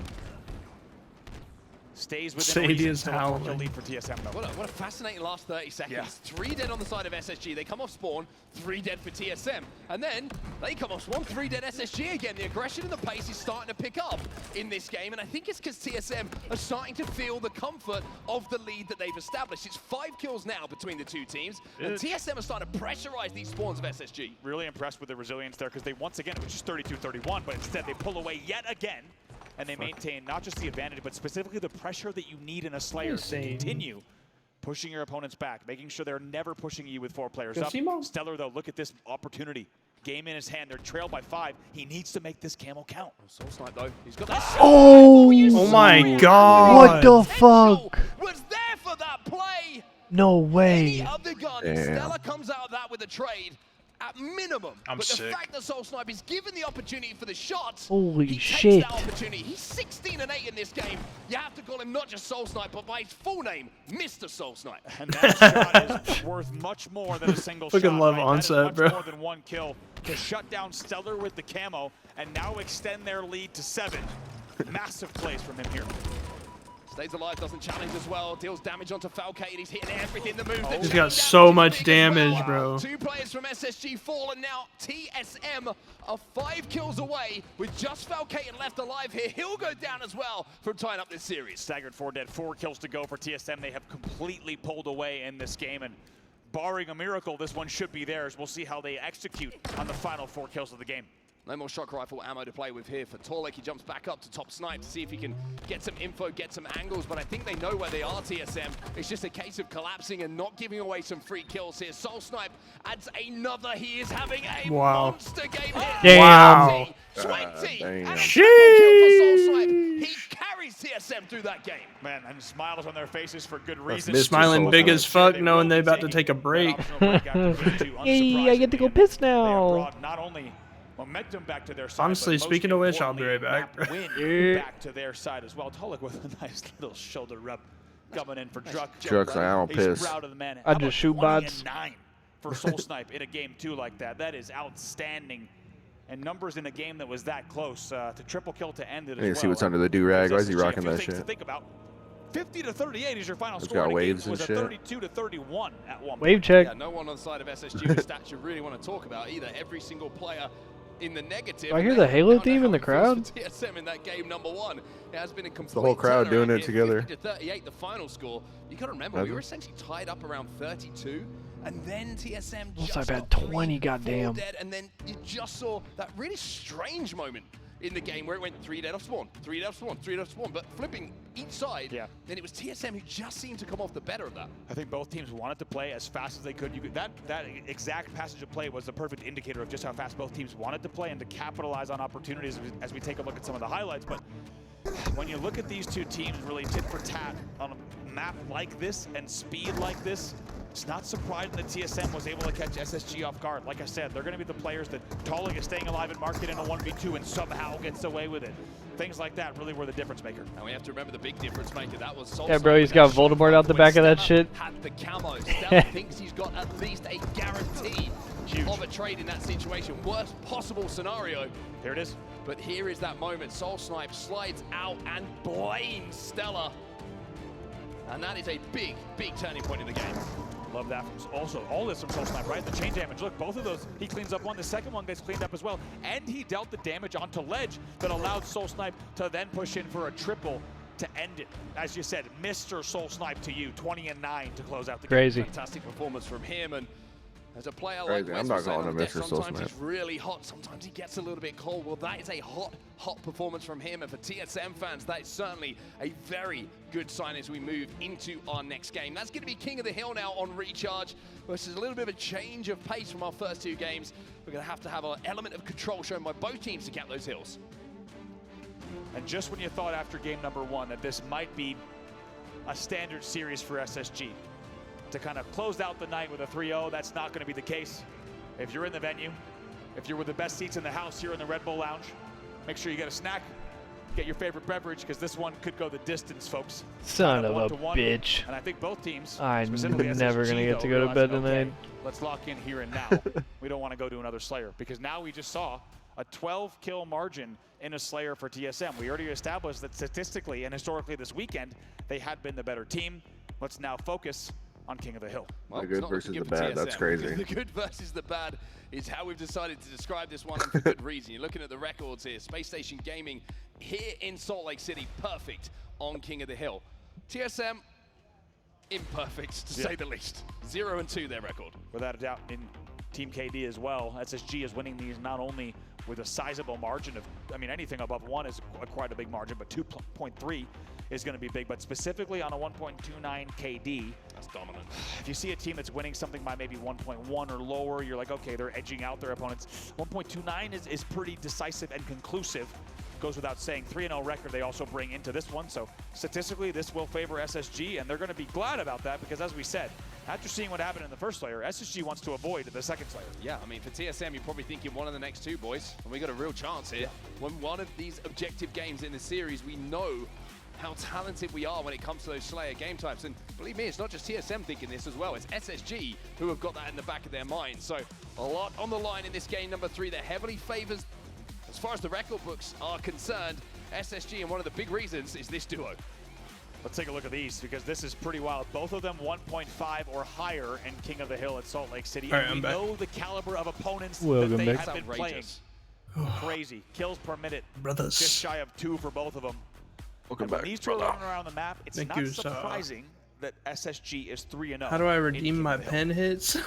stays within reason. is Still a howling. 4-kill lead for TSM though. What a fascinating last 30 seconds. 3 dead on the side of SSG. They come off spawn, 3 dead for TSM. And then they come off spawn, 3 dead SSG again. The aggression and the pace is starting to pick up in this game. And I think it's because TSM are starting to feel the comfort of the lead that they've established. It's 5 kills now between the two teams. And TSM are starting to pressurize these spawns of SSG. Really impressed with the resilience there because they once again, it was just 32-31, but instead they pull away yet again. And they maintain not just the advantage, but specifically the pressure that you need in a Slayer to continue pushing your opponents back, making sure they're never pushing you with 4 players up. Stellar, though, look at this opportunity. Game in his hand. They're trailed by 5. He needs to make this camo count. Soul Snipe, though. He's got that. Oh! Oh my God! What the fuck? Was there for that play. No way. Any other gun, Stellar comes out of that with a trade. At minimum, I'm but sick. the fact that Soul Snipe is given the opportunity for the shots, Holy he shit. takes that opportunity. He's 16 and 8 in this game. You have to call him not just Soul Snipe, but by his full name, Mr. Soul Snipe. And that shot is worth much more than a single shot. Fucking love right? onset, that is much bro. more than 1 kill to shut down Stellar with the camo and now extend their lead to 7. Massive plays from him here. Stays alive, doesn't challenge as well. Deals damage onto Falcated. He's hitting everything. The move. He's got so much damage, bro. 2 players from SSG fall, and now TSM are 5 kills away with just Falcated left alive here. He'll go down as well from tying up this series. Staggered 4 dead, 4 kills to go for TSM. They have completely pulled away in this game, and barring a miracle, this one should be theirs. We'll see how they execute on the final 4 kills of the game. No more shock rifle ammo to play with here for Tolik. He jumps back up to top snipe to see if he can get some info, get some angles, but I think they know where they are, TSM. It's just a case of collapsing and not giving away some free kills here. Soul Snipe adds another. He is having a monster game here. Damn. 20 and a Sheesh. kill for Soul Snipe. He carries TSM through that game. Man, and smiles on their faces for good reason. Mr. Smiling big as fuck, They knowing will they be about to taking take a that break. optional break after 52, Yay, I get to go unsurprisingly. piss They have now. brought not only momentum back to their side. Honestly, speaking of which, I'll be right back. Win back to their side as well. Tolik with a nice little shoulder rub coming in for Druck. Druck's like, I don't He's piss. proud of the man. I just shoot bots. 9 for Soul Snipe in a game 2 like that. That is outstanding. And numbers in a game that was that close to triple kill to end it as I need well. to see what's under the do-rag. Why is he SSG, a rocking few that things to shit? think about. 50 to 38 is your final It's score. got in a game. waves It was and a shit. 32 to 31 at one point. Wave check. Yeah, no one on the side of SSG with stats you really want to talk about either. Every single player in the negative. Do I hear the Halo theme in the crowd? TSM in that game number 1. It has been a complete the whole crowd doing it together. 50 to 38, the final score. You got to remember, we were essentially tied up around 32, and then TSM just I've had got 20, goddamn. dead, and then you just saw that really strange moment in the game where it went 3 dead off spawn, 3 dead off spawn, 3 dead off spawn, but flipping each side, then it was TSM who just seemed to come off the better of that. I think both teams wanted to play as fast as they could. That exact passage of play was the perfect indicator of just how fast both teams wanted to play and to capitalize on opportunities as we take a look at some of the highlights. But when you look at these two teams really tit for tat on a map like this and speed like this, it's not surprising that TSM was able to catch SSG off guard. Like I said, they're going to be the players that Tolik is staying alive and market in a 1v2 and somehow gets away with it. Things like that really were the difference maker. And we have to remember the big difference maker. That was Soul Yeah, bro, he's got Voldemort out the back of that shit. Had the camo. Stella thinks he's got at least a guarantee of a trade in that situation. Worst possible scenario. Here it is. But here is that moment. Soul Snipe slides out and blames Stella. And that is a big, big turning point in the game. Love that. Also, all this from Soul Snipe, right? The chain damage. Look, both of those, he cleans up one. The second one gets cleaned up as well. And he dealt the damage onto Ledge that allowed Soul Snipe to then push in for a triple to end it. As you said, Mr. Soul Snipe to you, 20 and 9 to close out the game. Crazy. Fantastic performance from him. And as a player Crazy. like I'm Wes not was saying calling on him the deck, Mr. Soul sometimes Snipe. he's really hot, sometimes he gets a little bit cold. Well, that is a hot, hot performance from him. And for TSM fans, that is certainly a very good sign as we move into our next game. That's going to be King of the Hill now on Recharge versus a little bit of a change of pace from our first 2 games. We're going to have an element of control shown by both teams to get those hills. And just when you thought after game number 1 that this might be a standard series for SSG, to kind of close out the night with a 3-0, that's not going to be the case. If you're in the venue, if you're with the best seats in the house here in the Red Bull Lounge, make sure you get a snack, get your favorite beverage, because this one could go the distance, folks. Son of a 1-1. bitch. And I think both teams, I'm specifically never SSG, going to get to though, go to bed realizing, okay, tonight. let's lock in here and now. We don't want to go to another Slayer, because now we just saw a 12-kill margin in a Slayer for TSM. We already established that statistically and historically this weekend, they had been the better team. Let's now focus on King of the Hill. Well, the good versus the bad, that's crazy. The good versus the bad is how we've decided to describe this one, and for good reason. You're looking at the records here. Space Station Gaming here in Salt Lake City, perfect on King of the Hill. TSM, imperfect to say the least. 0-2 their record. Without a doubt, in Team KD as well, SSG is winning these not only with a sizable margin of, I mean, anything above 1 is quite a big margin, but 2.3 is going to be big, but specifically on a 1.29 KD. That's dominant. If you see a team that's winning something by maybe 1.1 or lower, you're like, okay, they're edging out their opponents. 1.29 is pretty decisive and conclusive. Goes without saying. 3-0 record they also bring into this one, so statistically this will favor SSG, and they're going to be glad about that because, as we said, after seeing what happened in the first Slayer, SSG wants to avoid the second Slayer. Yeah, I mean, for TSM, you're probably thinking one of the next 2, boys, and we got a real chance here. When one of these objective games in the series, we know how talented we are when it comes to those Slayer game types. And believe me, it's not just TSM thinking this as well. It's SSG who have got that in the back of their minds. So a lot on the line in this game number 3. They're heavily favored as far as the record books are concerned. SSG, and one of the big reasons is this duo. Let's take a look at these because this is pretty wild. Both of them 1.5 or higher in King of the Hill at Salt Lake City. All right, and we I'm back. know the caliber of opponents Welcome that they back. have been playing. Crazy. Kills per minute. Brothers. Just shy of 2 for both of them. Welcome And when back, these two are brother. running around the map, it's Thank not you, sir. surprising that SSG is 3-0. How do I redeem my pen hits?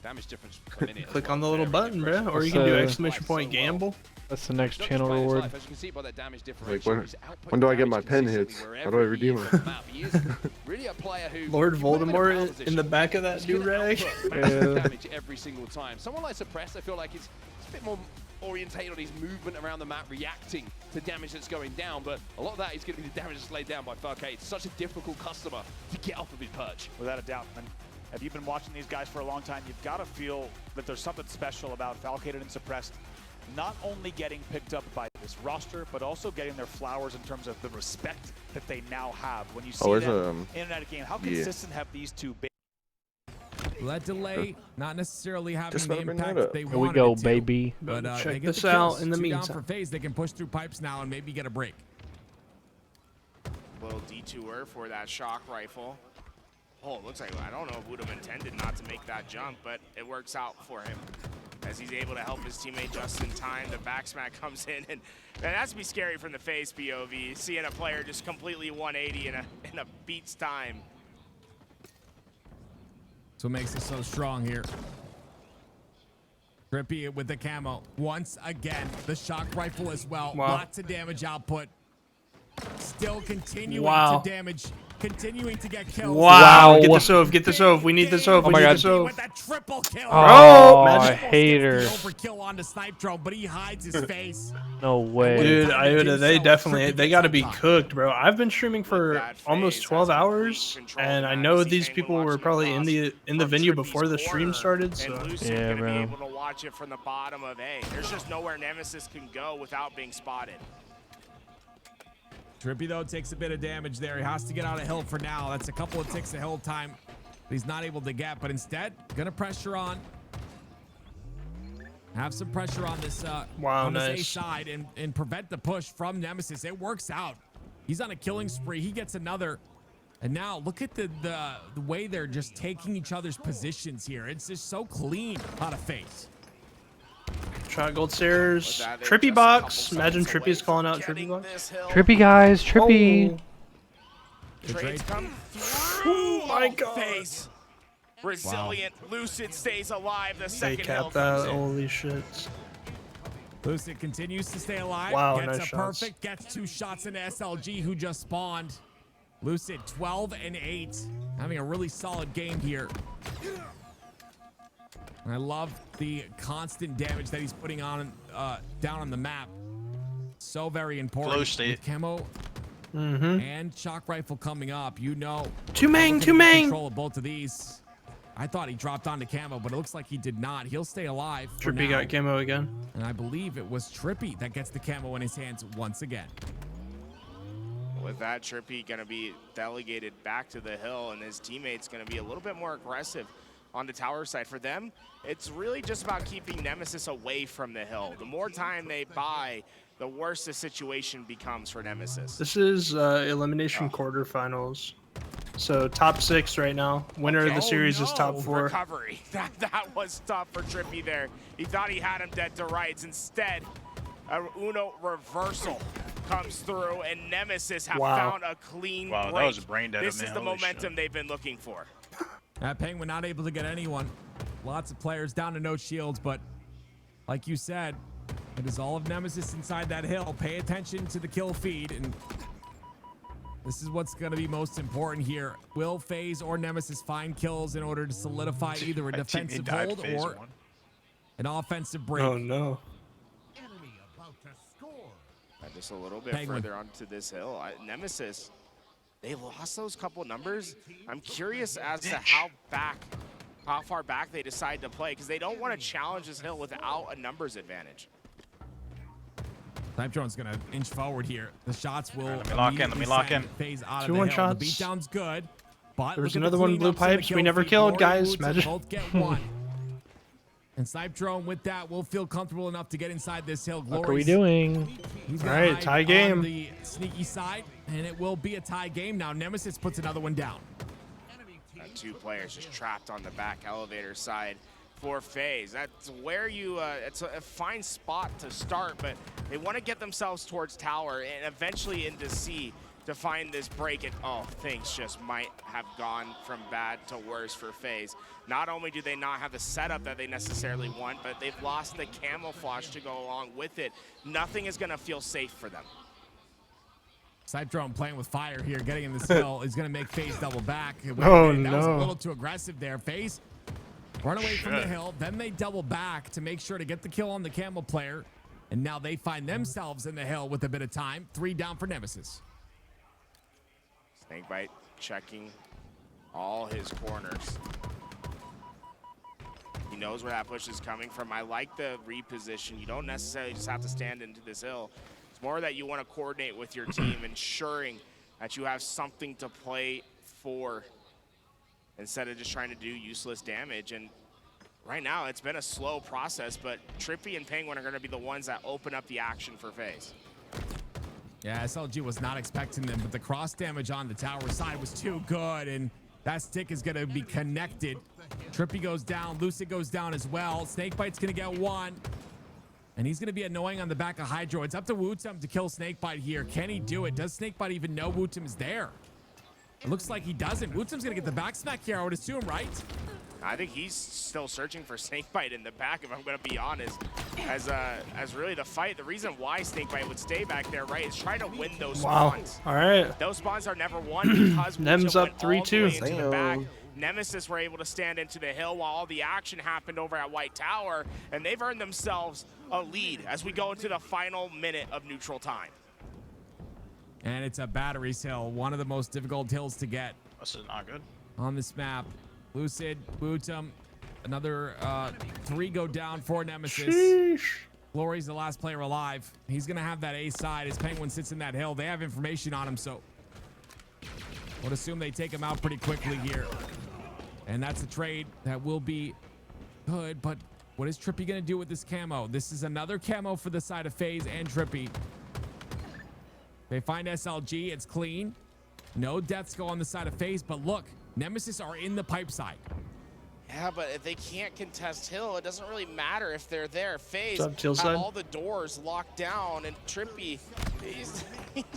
Damage difference per minute. Click on the little button, bro. Or you can do exclamation point gamble. That's the next Not channel just by his reward. life, as you can see by that damage Like, differential, when, he's outputting when do I get my damage pen consistently hits? How wherever do I he redeem is them? on the map. He is really a player who, Lord you put him in a power Voldemort position, in the back of that he's gonna do-rag. output massive damage every single time. Someone like Suppressed, I feel like it's a bit more orientated on his movement around the map, reacting to damage that's going down, but a lot of that is going to be the damage that's laid down by Farcade. It's such a difficult customer to get off of his perch. Without a doubt. And if you've been watching these guys for a long time, you've got to feel that there's something special about Falcated and Suppressed not only getting picked up by this roster, but also getting their flowers in terms of the respect that they now have. When you see them in and out of game, how consistent have these two been? That delay, not necessarily having Just the let 'em bring impact that up. they Here we wanted go, it to. baby. But they Check get this the out kills. in the 2 down meantime. for FaZe. They can push through pipes now and maybe get a break. Little detour for that shock rifle. Oh, it looks like, I don't know if Woodham intended not to make that jump, but it works out for him as he's able to help his teammate just in time. The back smack comes in, and man, that's be scary from the FaZe POV, seeing a player just completely 180 in a beat's time. That's what makes it so strong here. Trippy with the camo. Once again, the shock rifle as well. Wow. Lots of damage output. Still continuing Wow. to damage. Continuing to get kills. Wow. Get this ove. Get this ove. We need this ove. Oh We my need God. this ove. With that triple kill. Oh, Bro, I hate her. Overkill on the snipe drone, but he hides his face. No way. Dude, they got to be cooked, bro. I've been streaming for almost 12 hours, and I know these people were probably in the venue before the stream started. So Yeah, bro. Be able to watch it from the bottom of A. There's just nowhere Nemesis can go without being spotted. Trippy, though, takes a bit of damage there. He has to get out of hill for now. That's a couple of ticks of hill time he's not able to get, but instead, gonna pressure on. Have some pressure on this Wow, on this A nice. side and prevent the push from Nemesis. It works out. He's on a killing spree. He gets another. And now look at the way they're just taking each other's positions here. It's just so clean out of FaZe. shot gold stairs. Trippy box. Imagine Trippy's calling out Trippy box. Trippy, guys. Trippy. Trades come through. Oh my God. FaZe. Resilient. Lucid stays alive. The They second hill capped comes that. in. Holy shit. Lucid continues to stay alive. Wow, Gets nice a shots. perfect. Gets 2 shots into SLG, who just spawned. Lucid 12 and 8. Having a really solid game here. And I love the constant damage that he's putting on down on the map. So very important. Flow state. With camo and shock rifle coming up, you know. Two main. Control of both of these. I thought he dropped onto camo, but it looks like he did not. He'll stay alive for Trippy now. got camo again. And I believe it was Trippy that gets the camo in his hands once again. With that, Trippy going to be delegated back to the hill, and his teammates going to be a little bit more aggressive on the tower side. For them, it's really just about keeping Nemesis away from the hill. The more time they buy, the worse the situation becomes for Nemesis. This is elimination quarterfinals. So top 6 right now. Winner of the series is top 4. Recovery. That was tough for Trippy there. He thought he had him dead to rights. Instead, a Uno reversal comes through, and Nemesis have found a clean break. That was a brain dead. This is the momentum they've been looking for. Penguin not able to get anyone. Lots of players down to no shields, but like you said, it is all of Nemesis inside that hill. Pay attention to the kill feed, and this is what's going to be most important here. Will FaZe or Nemesis find kills in order to solidify either a defensive hold or an offensive break? Oh no. Just a little bit further onto this hill. Nemesis, they lost those couple numbers. I'm curious as to how far back they decide to play, because they don't want to challenge this hill without a numbers advantage. Snipe drone's gonna inch forward here. The shots will Let me lock in. FaZe out of 2-1 the hill. shots. The beatdown's good, but There's look at another the one, blue cleanups and the pipes. We kill never feed. killed, Glory guys. Woods Imagine. both get one. And Snipe Drone with that will feel comfortable enough to get inside this hill. What are we doing? He's All right, tie game. on the sneaky side, and it will be a tie game now. Nemesis puts another one down. 2 players just trapped on the back elevator side for FaZe. That's where you, it's a fine spot to start, but they want to get themselves towards tower and eventually into C to find this break. And things just might have gone from bad to worse for FaZe. Not only do they not have the setup that they necessarily want, but they've lost the camouflage to go along with it. Nothing is going to feel safe for them. Snipe Drone playing with fire here, getting in this hill. He's going to make FaZe double back. Oh, That was a no. little too aggressive there. FaZe run away from the hill, then they double back to make sure to get the kill on the camo player. And now they find themselves in the hill with a bit of time. 3 down for Nemesis. Snakebite checking all his corners. He knows where that push is coming from. I like the reposition. You don't necessarily just have to stand into this hill. It's more that you want to coordinate with your team, ensuring that you have something to play for instead of just trying to do useless damage. And right now, it's been a slow process, but Trippy and Penguin are going to be the ones that open up the action for FaZe. Yeah, SLG was not expecting them, but the cross damage on the tower side was too good, and that stick is going to be connected. Trippy goes down, Lucid goes down as well. Snakebite's going to get one, and he's going to be annoying on the back of Hydro. It's up to Wootum to kill Snakebite here. Can he do it? Does Snakebite even know Wootum is there? It looks like he doesn't. Wootum's going to get the back smack here, I would assume, right? I think he's still searching for Snakebite in the back, if I'm going to be honest. As really the fight, the reason why Snakebite would stay back there, right, is try to win those spawns. All right. Those spawns are never won because Nems up 3-2. into the back. Nemesis were able to stand into the hill while all the action happened over at White Tower, and they've earned themselves a lead as we go into the final minute of neutral time. And it's a Batteries hill, one of the most difficult hills to get. This is not good. On this map. Lucid, Wootum, another 3 go down for Nemesis. Sheesh. Glory's the last player alive. He's going to have that A side as Penguin sits in that hill. They have information on him, so would assume they take him out pretty quickly here. And that's a trade that will be good, but what is Trippy going to do with this camo? This is another camo for the side of FaZe and Trippy. They find SLG. It's clean. No deaths go on the side of FaZe, but look, Nemesis are in the pipe side. Yeah, but if they can't contest hill, it doesn't really matter if they're there. FaZe What's up, have all the doors locked down, and Trippy, he's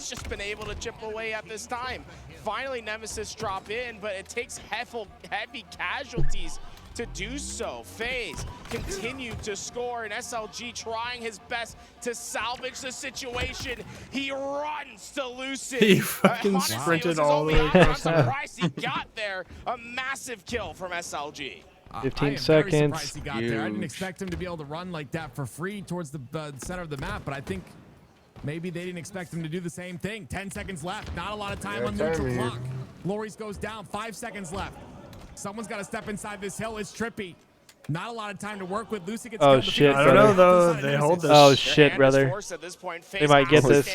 just been able to chip away at this time. Finally, Nemesis drop in, but it takes heavy casualties to do so. FaZe continue to score, and SLG trying his best to salvage the situation. He runs to Lucid. He fucking Honestly, sprinted it was all the his way only option. across I'm that. surprised he got there. A massive kill from SLG. 15 I am seconds. Very surprised he got there. I didn't Huge. expect him to be able to run like that for free towards the center of the map, but I think maybe they didn't expect him to do the same thing. 10 seconds left. Not a lot of time Yeah, on neutral timing. clock. Glory's goes down. 5 seconds left. Someone's got to step inside this hill. It's Trippy. Not a lot of time to work with. Lucy gets Oh, killed. shit, I don't know, though. They hold this. Oh shit, brother. At this point, They might get this.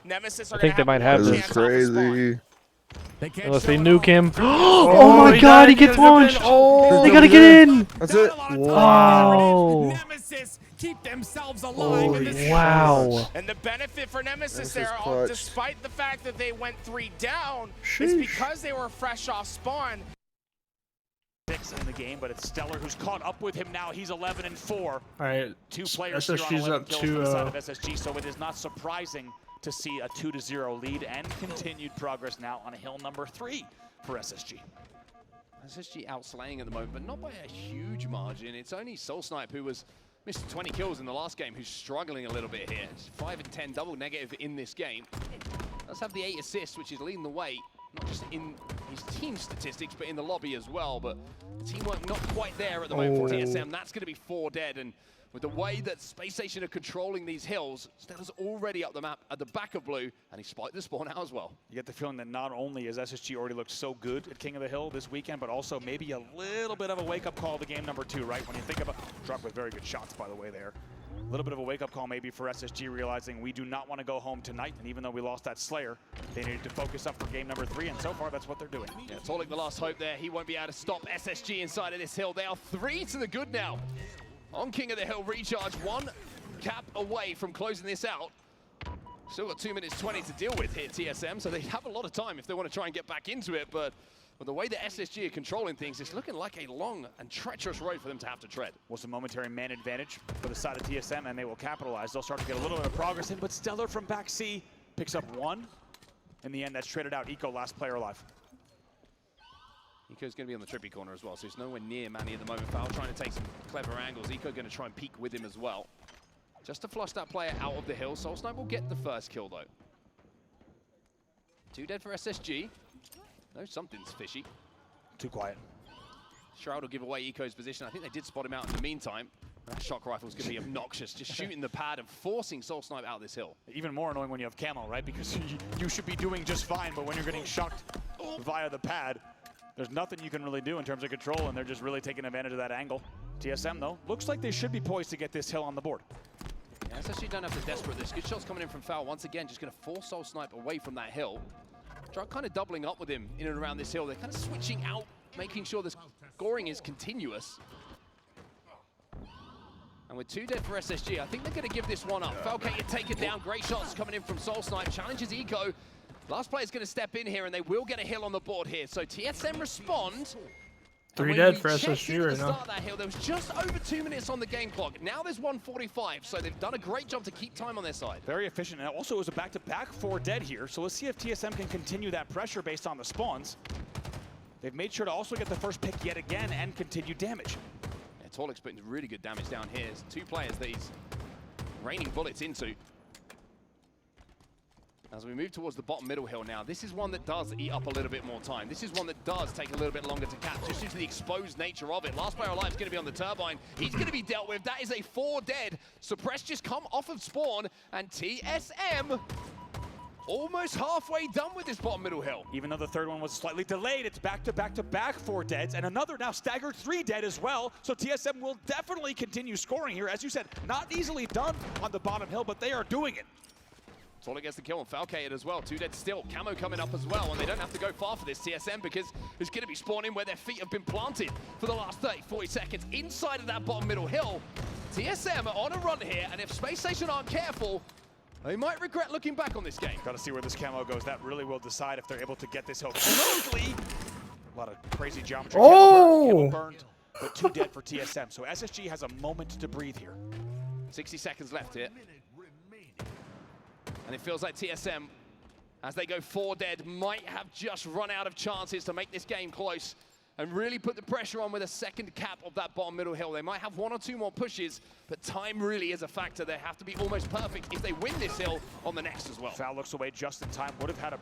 Nemesis I think they might have This this. is crazy. They can't Unless show they it nuke all. him. Oh my god, he gets launched. Oh, They gotta get in. That's it. Wow. Nemesis keep themselves alive in this Wow. And the benefit for Nemesis This is there, clutch. despite the fact that they went 3 down, is because they were fresh off spawn. 6 in the game, but it's Stellar who's caught up with him now. He's 11-4. All right. 2 players here on SSG's 11 up kills from the side of 2-0. SSG, so it is not surprising to see a 2-0 lead and continued progress now on hill number 3 for SSG. SSG outslaying at the moment, but not by a huge margin. It's only Soul Snipe who was missed 20 kills in the last game who's struggling a little bit here. It's 5 and 10 double negative in this game. Does have the 8 assists, which is leading the way, not just in his team statistics, but in the lobby as well. But teamwork not quite there at the moment for TSM. That's going to be 4 dead, and with the way that Space Station are controlling these hills, Stella's already up the map at the back of blue, and he spiked the spawn out as well. You get the feeling that not only has SSG already looked so good at King of the Hill this weekend, but also maybe a little bit of a wake-up call to game number 2, right? When you think about Druck with very good shots, by the way, there. A little bit of a wake-up call maybe for SSG, realizing we do not want to go home tonight, and even though we lost that Slayer, they needed to focus up for game number 3, and so far that's what they're doing. Yeah, Tolik the last hope there. He won't be able to stop SSG inside of this hill. They are 3 to the good now. On King of the Hill, recharge 1 cap away from closing this out. Still got 2 minutes 20 to deal with here, TSM, so they have a lot of time if they want to try and get back into it, but with the way that SSG are controlling things, it's looking like a long and treacherous road for them to have to tread. Was a momentary man advantage for the side of TSM, and they will capitalize. They'll start to get a little bit of progress in, but Stellar from back C picks up 1. In the end, that's traded out. Eco, last player alive. Eco's going to be on the Trippy corner as well, so he's nowhere near Manny at the moment. Foul trying to take some clever angles. Eco going to try and peek with him as well. Just to flush that player out of the hill. Soul Snipe will get the first kill, though. 2 dead for SSG. No, something's fishy. Too quiet. Shroud will give away Eco's position. I think they did spot him out in the meantime. That shock rifle's going to be obnoxious, just shooting the pad and forcing Soul Snipe out this hill. Even more annoying when you have camo, right? Because you should be doing just fine, but when you're getting shocked via the pad, There's nothing you can really do in terms of control, and they're just really taking advantage of that angle. TSM, though, looks like they should be poised to get this hill on the board. Yeah, SSG don't have to desperate this. Good shots coming in from Foul. Once again, just going to force Soul Snipe away from that hill. Drug kind of doubling up with him in and around this hill. They're kind of switching out, making sure the scoring is continuous. And with 2 dead for SSG, I think they're going to give this one up. Falcated taken down. Great shots coming in from Soul Snipe. Challenges Eco. Last player's going to step in here, and they will get a hill on the board here. So TSM respond. 3 dead for SSG right now. That hill, there was just over 2 minutes on the game clock. Now there's 1:45, so they've done a great job to keep time on their side. Very efficient, and also it was a back-to-back 4 dead here. So let's see if TSM can continue that pressure based on the spawns. They've made sure to also get the first pick yet again and continue damage. Yeah, Torlik's putting really good damage down here. There's 2 players that he's raining bullets into. As we move towards the bottom middle hill now, this is one that does eat up a little bit more time. This is one that does take a little bit longer to cap, just due to the exposed nature of it. Last player alive is going to be on the turbine. He's going to be dealt with. That is a 4 dead. Suppress just come off of spawn, and TSM almost halfway done with this bottom middle hill. Even though the third one was slightly delayed, it's back-to-back-to-back 4 deads, and another now staggered 3 dead as well. So TSM will definitely continue scoring here. As you said, not easily done on the bottom hill, but they are doing it. Tolik gets the kill on Falcated as well. 2 dead still. Camo coming up as well, and they don't have to go far for this TSM because it's going to be spawning where their feet have been planted for the last 30, 40 seconds inside of that bottom middle hill. TSM are on a run here, and if Space Station aren't careful, they might regret looking back on this game. Got to see where this camo goes. That really will decide if they're able to get this hill closely. A lot of crazy geometry. Camo burned, but 2 dead for TSM. So SSG has a moment to breathe here. 60 seconds left here. And it feels like TSM, as they go 4 dead, might have just run out of chances to make this game close and really put the pressure on with a second cap of that bottom middle hill. They might have 1 or 2 more pushes, but time really is a factor. They have to be almost perfect if they win this hill on the next as well. Foul looks away just in time. Would have had a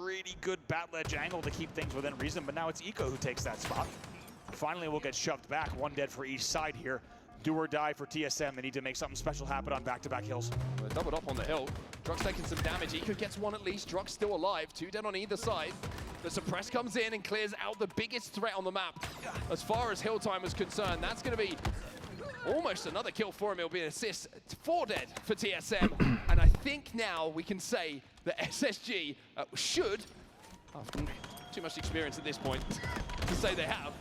pretty good bat ledge angle to keep things within reason, but now it's Eco who takes that spot. Finally, we'll get shoved back. 1 dead for each side here. Do or die for TSM. They need to make something special happen on back-to-back hills. They're doubled up on the hill. Drug's taking some damage. Eco gets 1 at least. Drug's still alive. 2 dead on either side. The Suppress comes in and clears out the biggest threat on the map. As far as hill time is concerned, that's going to be almost another kill for him. It'll be an assist. 4 dead for TSM. And I think now we can say that SSG should, after too much experience at this point to say they have,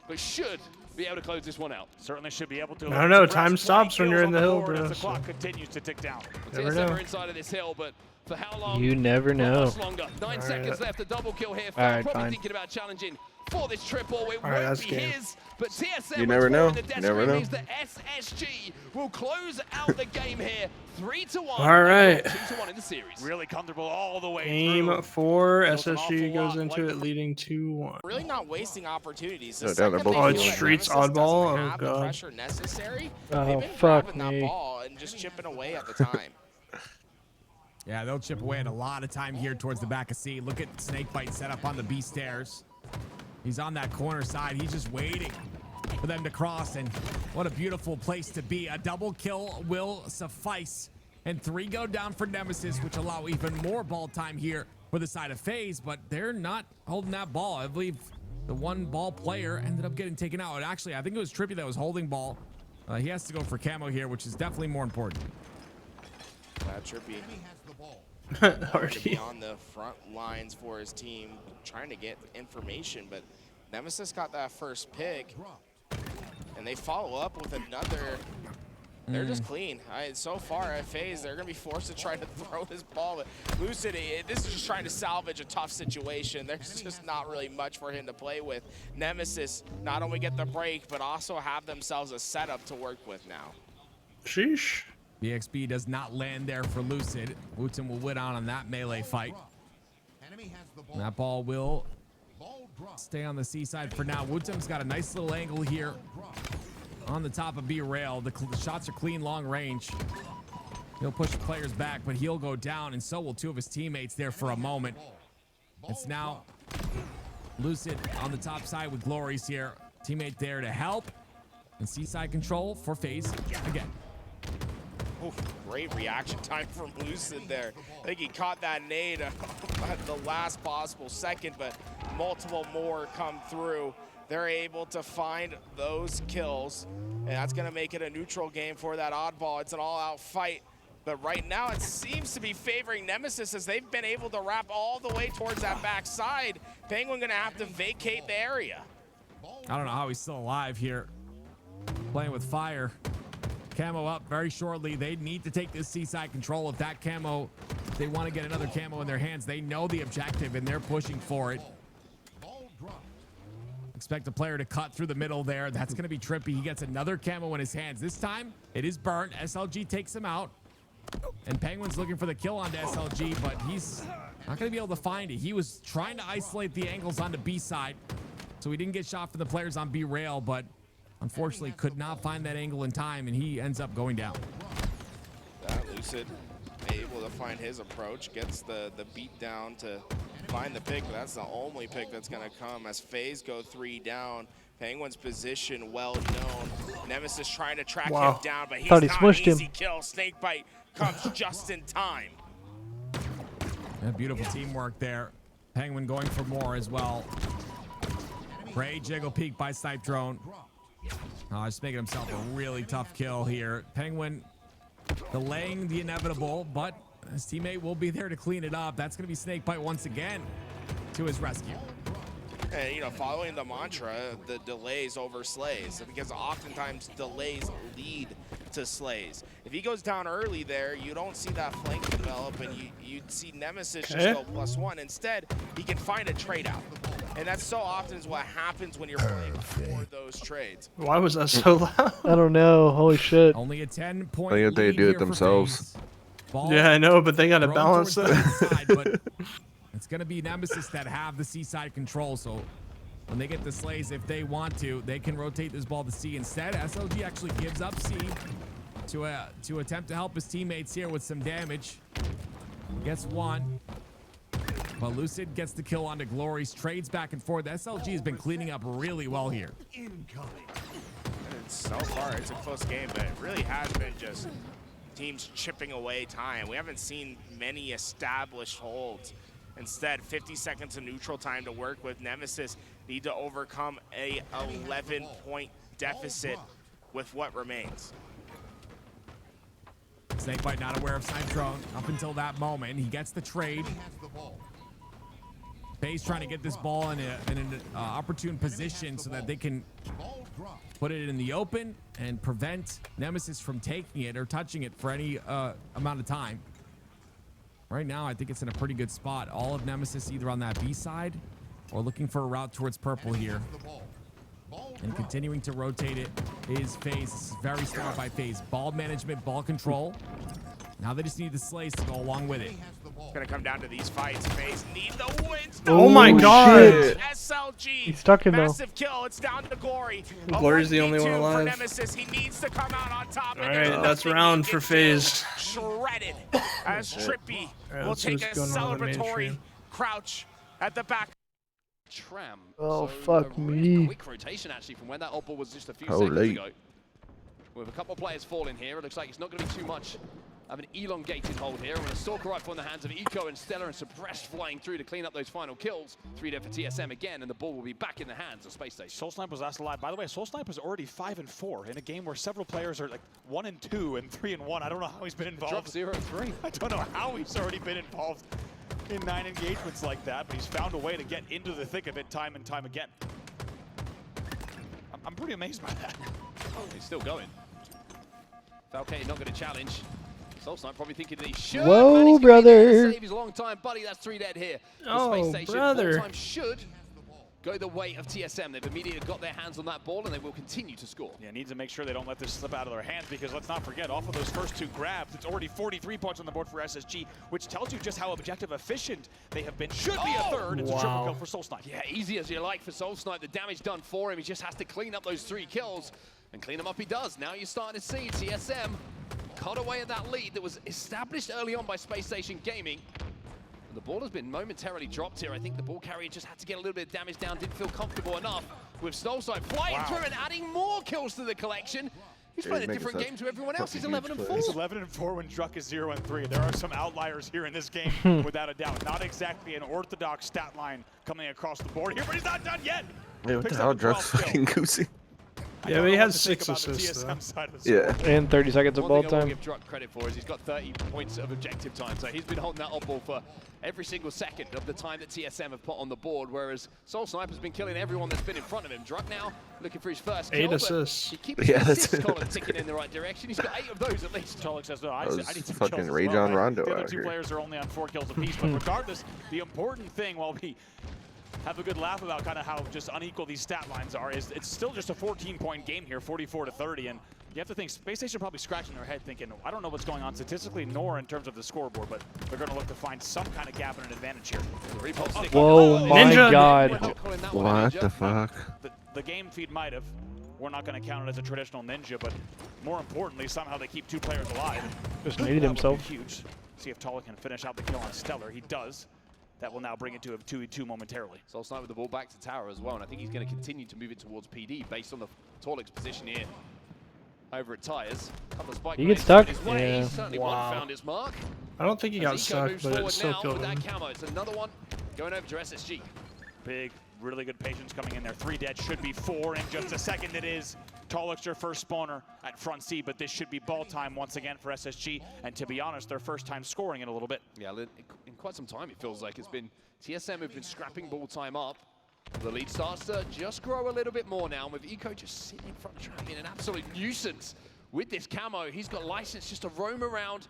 but should be able to close this one out. Certainly should be able to. I don't know. Time stops when you're in the hill, bro. The clock continues to tick down. Never TSM know. are inside of this hill, but for how long? You never know. Much longer. 9 seconds left. A double kill here. Alright, Probably fine. thinking about challenging for this triple. It Alright, won't that's be game. his, but TSM You never know. the You never know. means that SSG will close out the game here. 3-1. Alright. 2-1 in the series. Really comfortable all the way Game through. 4. Feels an SSG awful goes lot into like it leading 2-1. Really not wasting opportunities. No The doubt, they're second both they Oh, feel it's like Streets Nemesis oddball? doesn't Oh, have the God. pressure necessary, Oh, they've been fuck grabbing that me. ball and just chipping away at the time. Yeah, they'll chip away at a lot of time here towards the back of C. Look at Snakebite set up on the B stairs. He's on that corner side. He's just waiting for them to cross, and what a beautiful place to be. A double kill will suffice, and 3 go down for Nemesis, which allow even more ball time here for the side of FaZe, but they're not holding that ball. I believe the 1 ball player ended up getting taken out. And actually, I think it was Trippy that was holding ball. He has to go for camo here, which is definitely more important. Trippy to be on the front lines for his team, trying to get information, but Nemesis got that first pick, and they follow up with another. They're just clean. So far at FaZe, they're going to be forced to try to throw this ball. But Lucid, this is just trying to salvage a tough situation. There's just not really much for him to play with. Nemesis not only get the break, but also have themselves a setup to work with now. Sheesh. BXB does not land there for Lucid. Wooten will win out on that melee fight. And that ball will stay on the C side for now. Wooten's got a nice little angle here on the top of B rail. The shots are clean, long range. He'll push the players back, but he'll go down, and so will 2 of his teammates there for a moment. It's now Lucid on the top side with Glories here. Teammate there to help. And C side control for FaZe again. Oof, great reaction time from Lucid there. I think he caught that nade at the last possible second, but multiple more come through. They're able to find those kills, and that's going to make it a neutral game for that oddball. It's an all-out fight, but right now it seems to be favoring Nemesis as they've been able to wrap all the way towards that backside. Penguin going to have to vacate the area. I don't know how he's still alive here. Playing with fire. Camo up very shortly. They need to take this seaside control. If that camo, if they want to get another camo in their hands, they know the objective and they're pushing for it. Expect a player to cut through the middle there. That's going to be trippy. He gets another camo in his hands. This time, it is burnt. SLG takes him out. And Penguin's looking for the kill onto SLG, but he's not going to be able to find it. He was trying to isolate the angles onto B side, so he didn't get shot from the players on B rail, but unfortunately could not find that angle in time, and he ends up going down. Lucid able to find his approach, gets the beat down to find the pick, but that's the only pick that's going to come as FaZe go 3 down. Penguin's position well known. Nemesis trying to track him down, but he's not an easy kill. Snakebite comes just in time. Yeah, beautiful teamwork there. Penguin going for more as well. Great jiggle peek by Snipe Drone. Just making himself a really tough kill here. Penguin delaying the inevitable, but his teammate will be there to clean it up. That's going to be Snakebite once again to his rescue. And, you know, following the mantra, the delays over slays, because oftentimes delays lead to slays. If he goes down early there, you don't see that flank develop, and you'd see Nemesis just go +1. Instead, he can find a trade out. And that's so often is what happens when you're playing for those trades. Why was that so loud? I don't know. Holy shit. Only a 10-point I think they do it themselves. Yeah, I know, but they got to balance that. It's going to be Nemesis that have the seaside control, so when they get the slays, if they want to, they can rotate this ball to C. Instead, SLG actually gives up C to attempt to help his teammates here with some damage. Gets one. But Lucid gets the kill onto Glories, trades back and forth. SLG has been cleaning up really well here. And so far, it's a close game, but it really has been just teams chipping away time. We haven't seen many established holds. Instead, 50 seconds of neutral time to work with. Nemesis need to overcome a 11-point deficit with what remains. Snakebite not aware of Snipe Drone up until that moment. He gets the trade. FaZe trying to get this ball in an opportune position so that they can put it in the open and prevent Nemesis from taking it or touching it for any amount of time. Right now, I think it's in a pretty good spot. All of Nemesis either on that B side or looking for a route towards purple here. And continuing to rotate it is FaZe. This is very smart by FaZe. Ball management, ball control. Now they just need the slays to go along with it. It's going to come down to these fights. FaZe need the wins. Oh my god. SLG. He's stuck in though. Massive kill. It's down to Glory. Glory's the only one alive. For Nemesis. He needs to come out on top. All right, that's round for FaZe. Shredded as Trippy will take a celebratory crouch at the back. Tram. Oh, so fuck me. Quick rotation actually from when that oddball was just a few seconds ago. With a couple of players falling here, it looks like it's not going to be too much of an elongated hold here. With a Stalker rifle in the hands of Eco and Stellar and Suppressed flying through to clean up those final kills. 3 dead for TSM again, and the ball will be back in the hands of Space Station. Soul Snipe was last alive. By the way, Soul Snipe is already 5-4 in a game where several players are like 1-2 and 3-1. I don't know how he's been involved. Drop 0-3. I don't know how he's already been involved in 9 engagements like that, but he's found a way to get into the thick of it time and time again. I'm pretty amazed by that. Oh, he's still going. Falcate not going to challenge. Soul Snipe probably thinking that he should. Whoa, brother. Save his long time buddy. That's 3 dead here. Oh, Space Station brother. full-time should go the way of TSM. They've immediately got their hands on that ball, and they will continue to score. Yeah, need to make sure they don't let this slip out of their hands, because let's not forget, off of those first 2 grabs, it's already 43 points on the board for SSG, which tells you just how objective efficient they have been. Should be a third. It's a triple kill for Soul Snipe. Yeah, easy as you like for Soul Snipe. The damage done for him. He just has to clean up those 3 kills, and clean them up he does. Now you're starting to see TSM cut away at that lead that was established early on by Space Station Gaming. The ball has been momentarily dropped here. I think the ball carrier just had to get a little bit of damage down, didn't feel comfortable enough with Soul Snipe flying through and adding more kills to the collection. He's playing a different game to everyone else. He's 11-4. He's 11-4 when Druck is 0-3. There are some outliers here in this game, without a doubt. Not exactly an orthodox stat line coming across the board here, but he's not done yet. Yeah, what the hell? Druck's fucking goosey. Yeah, but he has 6 assists, though. Yeah. And 30 seconds of ball One thing I will time. give Druck credit for is he's got 30 points of objective time, so he's been holding that off-ball for every single second of the time that TSM have put on the board, whereas Soul Sniper's been killing everyone that's been in front of him. Druck now looking for his first kill, 8 assists. He keeps his assist column ticking in the right direction. He's got 8 of those at least. Tolik says, no, I That need was some fucking kills as Rage well, on right? Rondo The other out two here. players are only on 4 kills apiece, but regardless, the important thing, while we have a good laugh about kind of how just unequal these stat lines are, is it's still just a 14-point game here, 44-30, and you have to think Space Station probably scratching their head thinking, I don't know what's going on statistically nor in terms of the scoreboard, but they're going to look to find some kind of gap and an advantage here. Whoa, my Ninja. God. What the fuck? The game feed might have. We're not going to count it as a traditional ninja, but more importantly, somehow they keep 2 players alive. Just naded himself. Huge. See if Tolik can finish out the kill on Stellar. He does. That will now bring it to a 2v2 momentarily. Soul Sniper with the ball back to Tower as well, and I think he's going to continue to move it towards PD based on the Tolik's position here over at Tires. Couple of spike He gets grenades stuck? coming his way. Yeah. Certainly one found his mark. I don't think he got As Eco stuck, moves but it forward still now killed with him. that camo. It's another one going over to SSG. Big, really good patience coming in there. 3 dead, should be 4 in just a second. It is. Tolik's their first spawner at front C, but this should be ball time once again for SSG. And to be honest, their first time scoring in a little bit. Yeah, in quite some time it feels like it's been TSM have been scrapping ball time up. The lead starts to just grow a little bit more now, with Eco just sitting in front of Track being an absolute nuisance with this camo. He's got license just to roam around,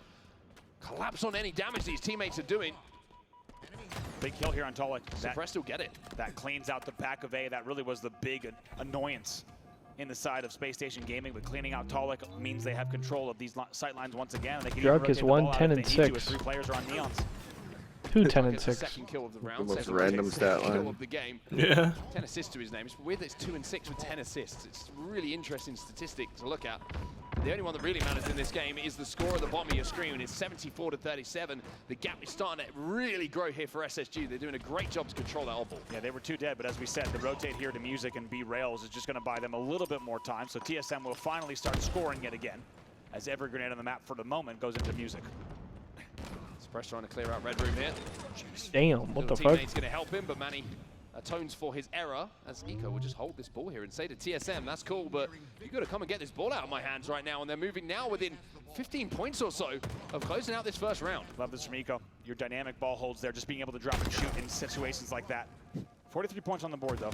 collapse on any damage these teammates are doing. Big kill here on Tolik. Suppressed will get it. That cleans out the back of A. That really was the big annoyance in the side of Space Station Gaming, but cleaning out Tolik means they have control of these sight lines once again. And they can Druck is 1, 10, and 6. 3 players are on Neons. 2, 10, and 6. Second kill of the round. The most Second random stat kill line. of the game. Yeah. 10 assists to his name. It's weird that it's 2 and 6 with 10 assists. It's a really interesting statistic to look at. The only one that really matters in this game is the score at the bottom of your screen, and it's 74-37. The gap is starting to really grow here for SSG. They're doing a great job to control that off ball. Yeah, they were 2 dead, but as we said, the rotate here to music and B rails is just going to buy them a little bit more time. So TSM will finally start scoring yet again, as every grenade on the map for the moment goes into music. Suppress trying to clear out Red Room here. Damn, what the fuck? Teammate's going to help him, but Manny atones for his error, as Eco will just hold this ball here and say to TSM, that's cool, but you've got to come and get this ball out of my hands right now. And they're moving now within 15 points or so of closing out this first round. Love this from Eco. Your dynamic ball holds there, just being able to drop and shoot in situations like that. 43 points on the board, though.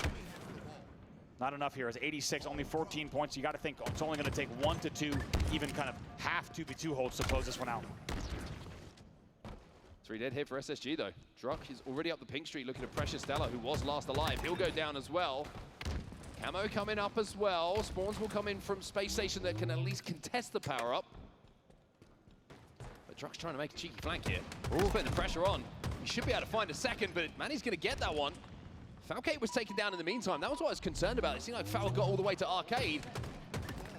Not enough here. As 86, only 14 points. You got to think it's only going to take 1 to 2, even kind of half 2v2 holds to close this one out. 3 dead here for SSG, though. Druck is already up the pink street looking at Precious Stella, who was last alive. He'll go down as well. Camo coming up as well. Spawns will come in from Space Station that can at least contest the power-up. But Druck's trying to make a cheeky flank here. Putting the pressure on. He should be able to find a second, but Manny's going to get that one. Falcate was taken down in the meantime. That was what I was concerned about. It seemed like Fal got all the way to Arcade.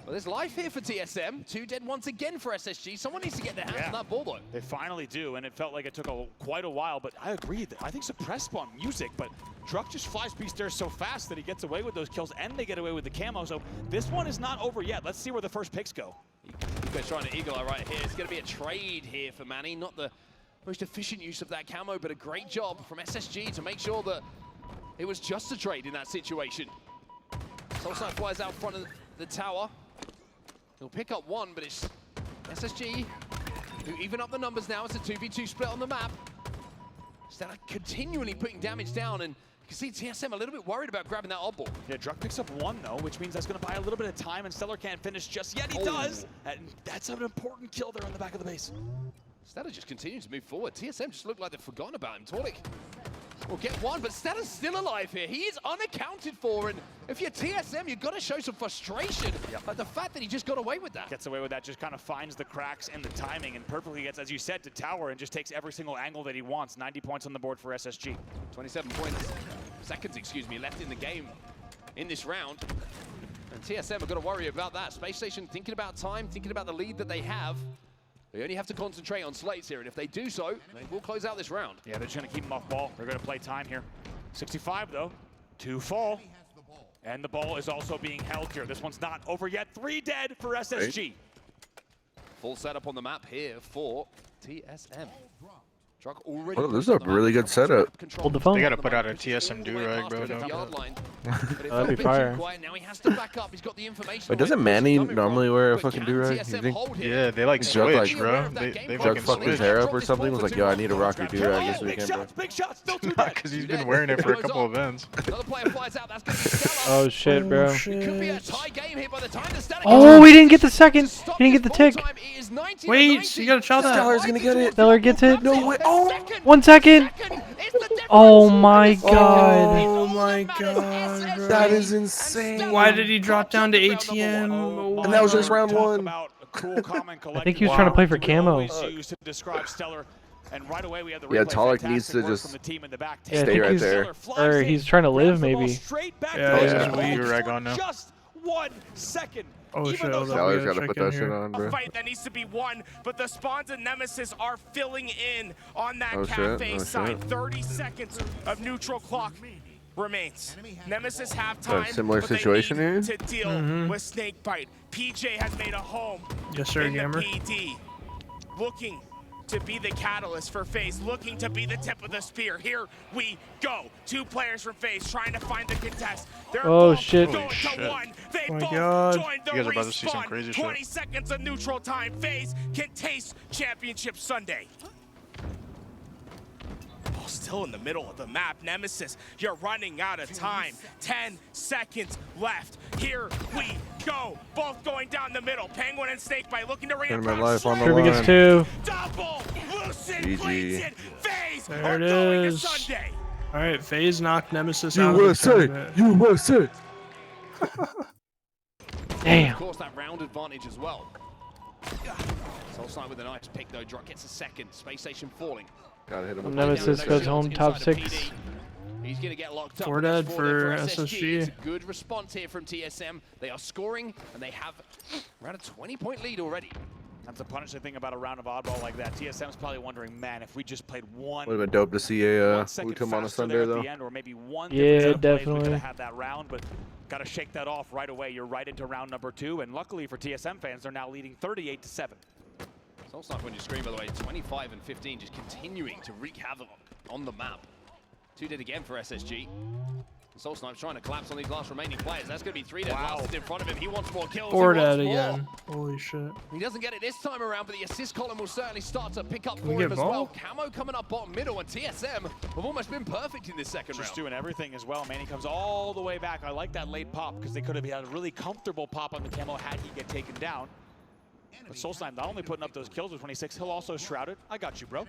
Well, there's life here for TSM. 2 dead once again for SSG. Someone needs to get their hands on that ball, though. They finally do, and it felt like it took quite a while, but I agree. I think Suppress spawned music, but Druck just flies these stairs so fast that he gets away with those kills, and they get away with the camo, so this one is not over yet. Let's see where the first picks go. Eco's trying to eagle eye right here. It's going to be a trade here for Manny. Not the most efficient use of that camo, but a great job from SSG to make sure that it was just a trade in that situation. Soulside flies out front of the tower. He'll pick up one, but it's SSG who even up the numbers now. It's a 2v2 split on the map. Stella continually putting damage down, and you can see TSM a little bit worried about grabbing that oddball. Yeah, Druck picks up 1, though, which means that's going to buy a little bit of time, and Stellar can't finish just yet. He does! And that's an important kill there on the back of the base. Stella just continues to move forward. TSM just looked like they've forgotten about him. Tolik will get one, but Stella's still alive here. He is unaccounted for, and if you're TSM, you've got to show some frustration at the fact that he just got away with that. Gets away with that, just kind of finds the cracks in the timing, and perfectly gets, as you said, to tower and just takes every single angle that he wants. 90 points on the board for SSG. 27 seconds, left in the game in this round. And TSM have got to worry about that. Space Station thinking about time, thinking about the lead that they have. They only have to concentrate on slates here, and if they do so, they will close out this round. Yeah, they're just going to keep him off ball. They're going to play time here. 65, though. 2 fall. And the ball is also being held here. This one's not over yet. 3 dead for SSG. Full setup on the map here for TSM. Truck already. Oh, this is a really good setup. Hold the phone. They gotta put out a TSM do-rag, bro. That'd be fire. Now he has to back up. He's got the information. Wait, doesn't Manny normally wear a fucking do-rag? You think? Yeah, they like Jug, switch, like, bro. They Jug fucking fucked his switch. hair up or something. Was like, yo, I need a rock your do-rag this weekend, bro. Big shots, still 2 Not dead. because he's been wearing it for a couple events. Another player flies out. That's going to be Stella. Oh shit, bro. It could be a tie game here by the time the Stella Oh, we didn't get the second. He didn't get the tick. Wait, you gotta shot that. Stellar's gonna get it. Stellar gets it. No way. Oh. 1 second. Oh my god. Oh my god, bro. That is insane. Why did he drop down to ATM? And that was just round 1. I think he was trying to play for camo. And right away we have the Yeah, replay. Tolic Fantastic needs to work just from the team in the back. Yeah, I stay think right he's, there. or he's trying to live maybe. Yeah, He's yeah. gonna put do-rag on now. Just 1 second. Oh shit, hold on, Stellar's we gotta check put in that shit here. on, A bro. fight that needs to be won, but the spawns and Nemesis are filling in on that Oh, shit. cafe Oh, side. shit. 30 seconds of neutral clock remains. Nemesis have A time. similar but they situation need here? to deal with Snakebite. PJ has made a home Yes, sir, in gamer. the PD, looking to be the catalyst for FaZe, looking to be the tip of the spear. Here we go. 2 players from FaZe trying to find the contest. They're Oh both shit. going Holy to shit. 1. They Oh my both God. joined the You guys are about to see some respawn. crazy shit. 20 seconds of neutral time. FaZe can taste Championship Sunday. Oh, still in the middle of the map. Nemesis, you're running out of time. 10 seconds left. Here we go. Both going down the middle. Penguin and Snakebite looking to Tournament reinforce. life on the Kirby gets line. 2. Double. Lucid GG. bleeds it. FaZe There are it going to is. Sunday. All right, FaZe knocked Nemesis out of the USA. tournament. USA. Damn. Of course, that round advantage as well. Soulside with a nice pick though. Drop gets a second. Space Station falling. Gotta hit him. Nemesis goes home top Inside of 6. PD. He's going to get locked up. 4 That's dead 4 dead for SSG. It's a good response here from TSM. They are scoring, and they have around a 20-point lead already. That's the punishing thing about a round of oddball like that. TSM's probably wondering, man, if we just played one. Would have been dope to see a 1 second Lutum on a faster Sunday there at though. the end, or maybe one Yeah, different set of plays, we definitely. could have had that round, but got to shake that off right away. You're right into round number 2, and luckily for TSM fans, they're now leading 38-7. Soulside on your screen, by the way, 25 and 15, just continuing to wreak havoc on the map. 2 dead again for SSG. Soulsnipe's trying to collapse on these last remaining players. That's going to be 3 dead. Wow. Last in front of him. He wants more kills. 4 He wants dead more. again. Holy shit. He doesn't get it this time around, but the assist column will certainly start to pick up we for get him as ball? well. Camo coming up bottom middle, and TSM have almost been perfect in this second Just round. doing everything as well, man. He comes all the way back. I like that late pop because they could have had a really comfortable pop on the camo had he get taken down. But Soulsnipe not only putting up those kills with 26, he'll also shrouded. I got you, bro.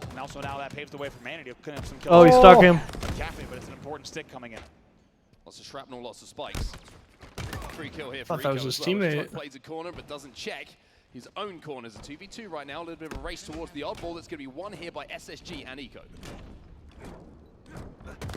And also now that paves the way for Manny to clean up some kills. Oh, he stuck him. Cafe, but it's an important stick coming in. Lots of shrapnel, lots of spikes. 3 kill here for Thought that was Rico his as well. teammate. Truck plays a corner but doesn't check his own corners. A 2v2 right now, a little bit of a race towards the oddball. That's going to be won here by SSG and Eco.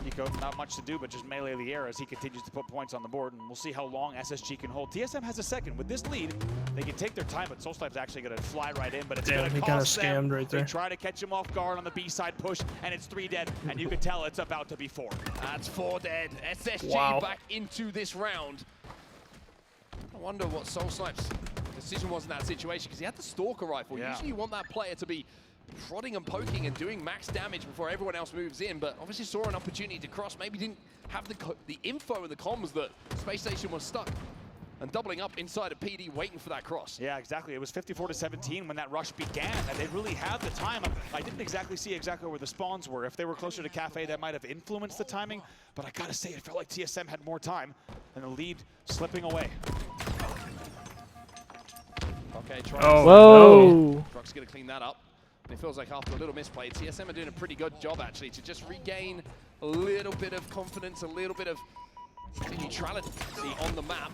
Nico, not much to do, but just melee the air as he continues to put points on the board, and we'll see how long SSG can hold. TSM has a second. With this lead, they can take their time, but Soulsnipe's actually going to fly right in, but it's Damn, going to he kinda cost them. scammed right there. They try to catch him off guard on the B-side push, and it's 3 dead, and you can tell it's about to be 4. That's 4 dead. SSG Wow. back into this round. I wonder what Soulsnipe's decision was in that situation, because he had the Stalker rifle. Yeah. Usually you want that player to be prodding and poking and doing max damage before everyone else moves in, but obviously saw an opportunity to cross. Maybe didn't have the info and the comms that Space Station was stuck and doubling up inside of PD waiting for that cross. Yeah, exactly. It was 54-17 when that rush began, and they really had the time. I didn't exactly see where the spawns were. If they were closer to Cafe, that might have influenced the timing, but I gotta say, it felt like TSM had more time, and the lead slipping away. Okay, try. Oh, Whoa. Truck's gonna clean that up. It feels like after a little misplay, TSM are doing a pretty good job actually to just regain a little bit of confidence, a little bit of neutrality on the map.